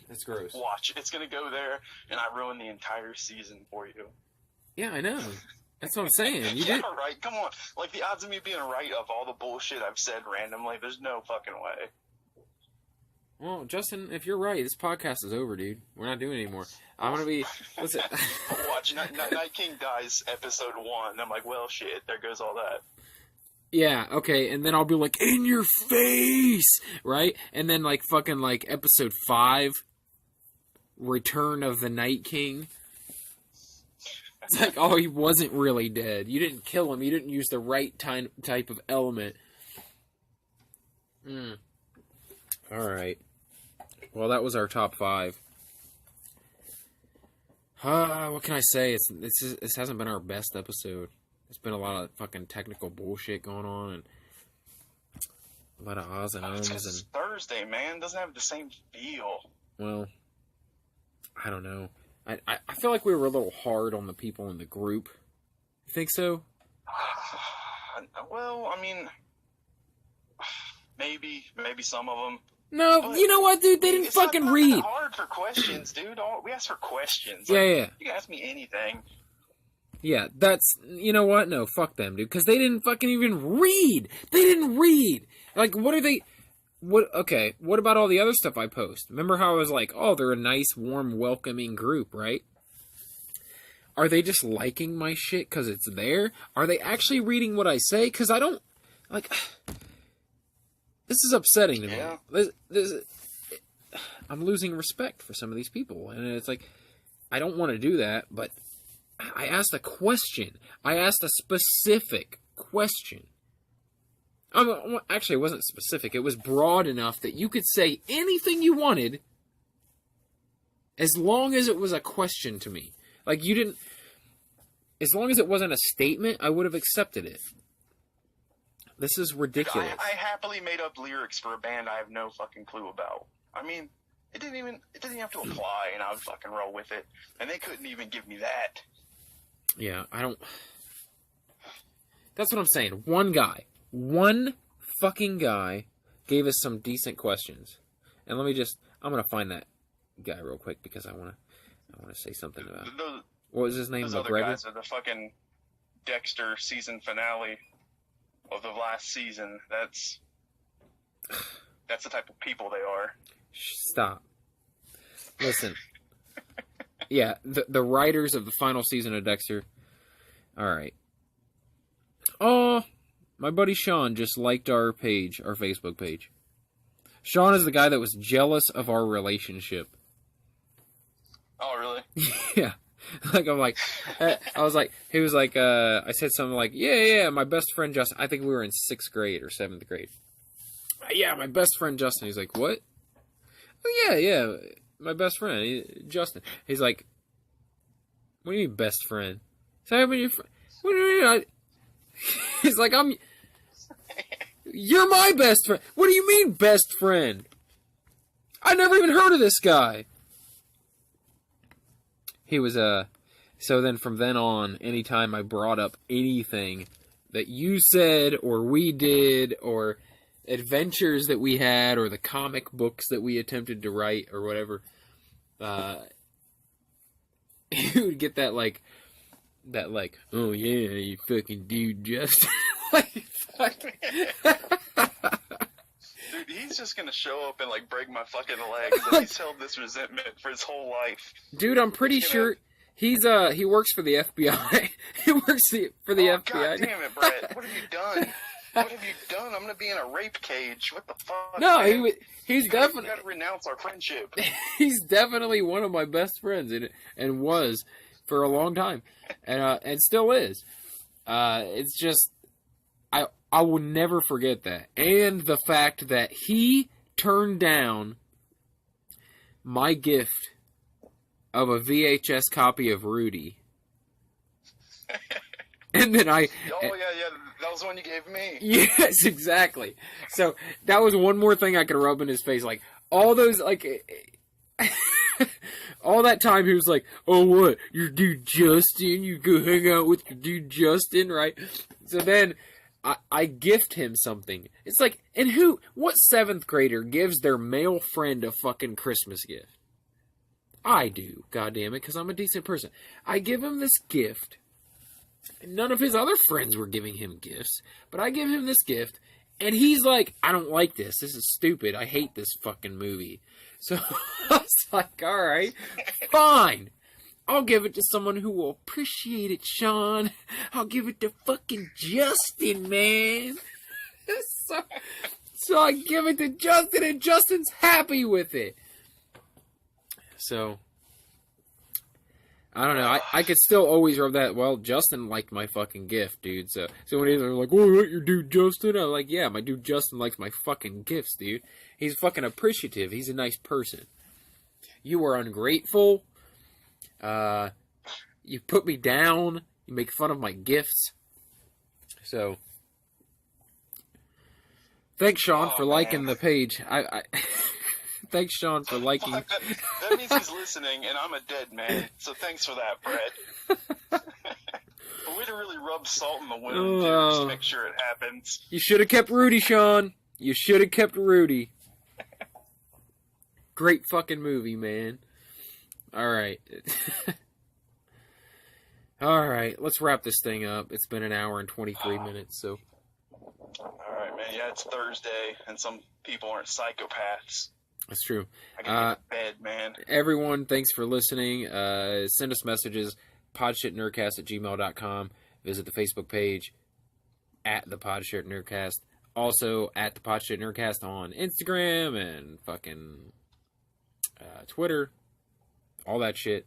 That's gross. Watch, it's gonna go there, and I ruin the entire season for you. Yeah, I know. That's what I'm saying. You yeah, did right. Come on. Like, the odds of me being right of all the bullshit I've said randomly, there's no fucking way. Well, Justin, if you're right, this podcast is over, dude. We're not doing it anymore. I'm gonna be. What's it? Watch Night King dies episode 1. I'm like, well, shit. There goes all that. Yeah, okay, and then I'll be like, in your face, right? And then like fucking like episode 5, Return of the Night King. It's like, oh, he wasn't really dead. You didn't kill him. You didn't use the right type of element. Alright. Well, that was our top 5. What can I say? This hasn't been our best episode. There's been a lot of fucking technical bullshit going on, and a lot of ahs and ums. It's Thursday, man. It doesn't have the same feel. Well, I don't know. I feel like we were a little hard on the people in the group. You think so? Well, I mean, maybe some of them. No, but you know what, dude? They didn't fucking read. It's hard for questions, dude. We asked for questions. Yeah, like, yeah. You can ask me anything. Yeah, you know what? No, fuck them, dude. Because they didn't fucking even read. They didn't read. Like, what are they... Okay, what about all the other stuff I post? Remember how I was like, oh, they're a nice, warm, welcoming group, right? Are they just liking my shit because it's there? Are they actually reading what I say? Because I don't... Like... This is upsetting to me. I'm losing respect for some of these people. And it's like, I don't want to do that, but I asked a question. I asked a specific question. Actually, it wasn't specific. It was broad enough that you could say anything you wanted as long as it was a question to me. Like, you didn't... As long as it wasn't a statement, I would have accepted it. This is ridiculous. I happily made up lyrics for a band I have no fucking clue about. I mean, it didn't even have to apply, and I would fucking roll with it. And they couldn't even give me that. Yeah, I don't... That's what I'm saying. One fucking guy gave us some decent questions. And I'm going to find that guy real quick because I want to say something about... What was his name? Those other guys are the fucking Dexter season finale of the last season. That's the type of people they are. Stop. Listen. Yeah, the writers of the final season of Dexter. Alright. Oh, my buddy Sean just liked our Facebook page. Sean is the guy that was jealous of our relationship. Oh, Really? Yeah. Like, I'm like, I was like, he was like, I said something like, yeah, my best friend Justin. I think we were in 6th grade or 7th grade. Yeah, my best friend Justin. He's like, what? Oh, yeah, my best friend, Justin. He's like, what do you mean best friend? So, what do you mean? He's like, you're my best friend. What do you mean best friend? I never even heard of this guy. He was, so then from then on, anytime I brought up anything that you said or we did or adventures that we had or the comic books that we attempted to write or whatever, he would get that like, oh yeah, you fucking dude, Justin. Like, Dude, he's just gonna show up and like break my fucking legs. And he's held this resentment for his whole life. Dude, I'm pretty sure he works for the FBI. He works for the FBI. God damn it, Brett! What have you done? What have you done? I'm gonna be in a rape cage. What the fuck? No, man? he's definitely. You gotta renounce our friendship. He's definitely one of my best friends, and was for a long time, and still is. It's just I will never forget that, and the fact that he turned down my gift of a VHS copy of Rudy, and then Oh yeah, that was the one you gave me. Yes, exactly. So that was one more thing I could rub in his face. Like, all those, like, all that time he was like, oh, what? Your dude Justin? You go hang out with your dude Justin, right? So then I gift him something. It's like, and what 7th grader gives their male friend a fucking Christmas gift? I do, goddammit, because I'm a decent person. I give him this gift. None of his other friends were giving him gifts, but I give him this gift, and he's like, I don't like this. This is stupid. I hate this fucking movie. So I was like, all right, fine. I'll give it to someone who will appreciate it, Sean. I'll give it to fucking Justin, man. So I give it to Justin, and Justin's happy with it. So I don't know. I could still always rub that. Well, Justin liked my fucking gift, dude. So when they're like, "Oh, what, your dude Justin?" I'm like, "Yeah, my dude Justin likes my fucking gifts, dude. He's fucking appreciative. He's a nice person. You are ungrateful. You put me down. You make fun of my gifts. So, thanks, Sean, for liking the page. I Thanks, Sean, for liking. Fuck, that means he's listening, and I'm a dead man. So thanks for that, Brett. But way to really rub salt in the wound, dude, just to make sure it happens. You should have kept Rudy, Sean. You should have kept Rudy. Great fucking movie, man. All right. All right, let's wrap this thing up. It's been an hour and 23 minutes, so. All right, man. Yeah, it's Thursday, and some people aren't psychopaths. That's true. I gotta get to bed, man. Everyone, thanks for listening. Send us messages, podshitnerdcast@gmail.com. Visit the Facebook page, at the podshitnerdcast. Also, at the podshitnerdcast on Instagram and fucking Twitter. All that shit.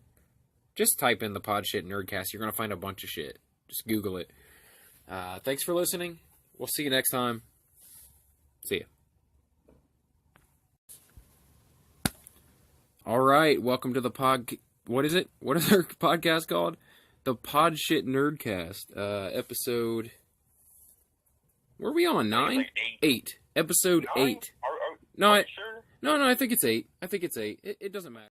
Just type in the podshitnerdcast. You're going to find a bunch of shit. Just Google it. Thanks for listening. We'll see you next time. See ya. All right, welcome to the What is it? What is our podcast called? The Podshit Nerdcast, episode. Where are we on? 9? Like 8. Episode 9? 8. Are No, you sure? No, I think it's 8. It doesn't matter.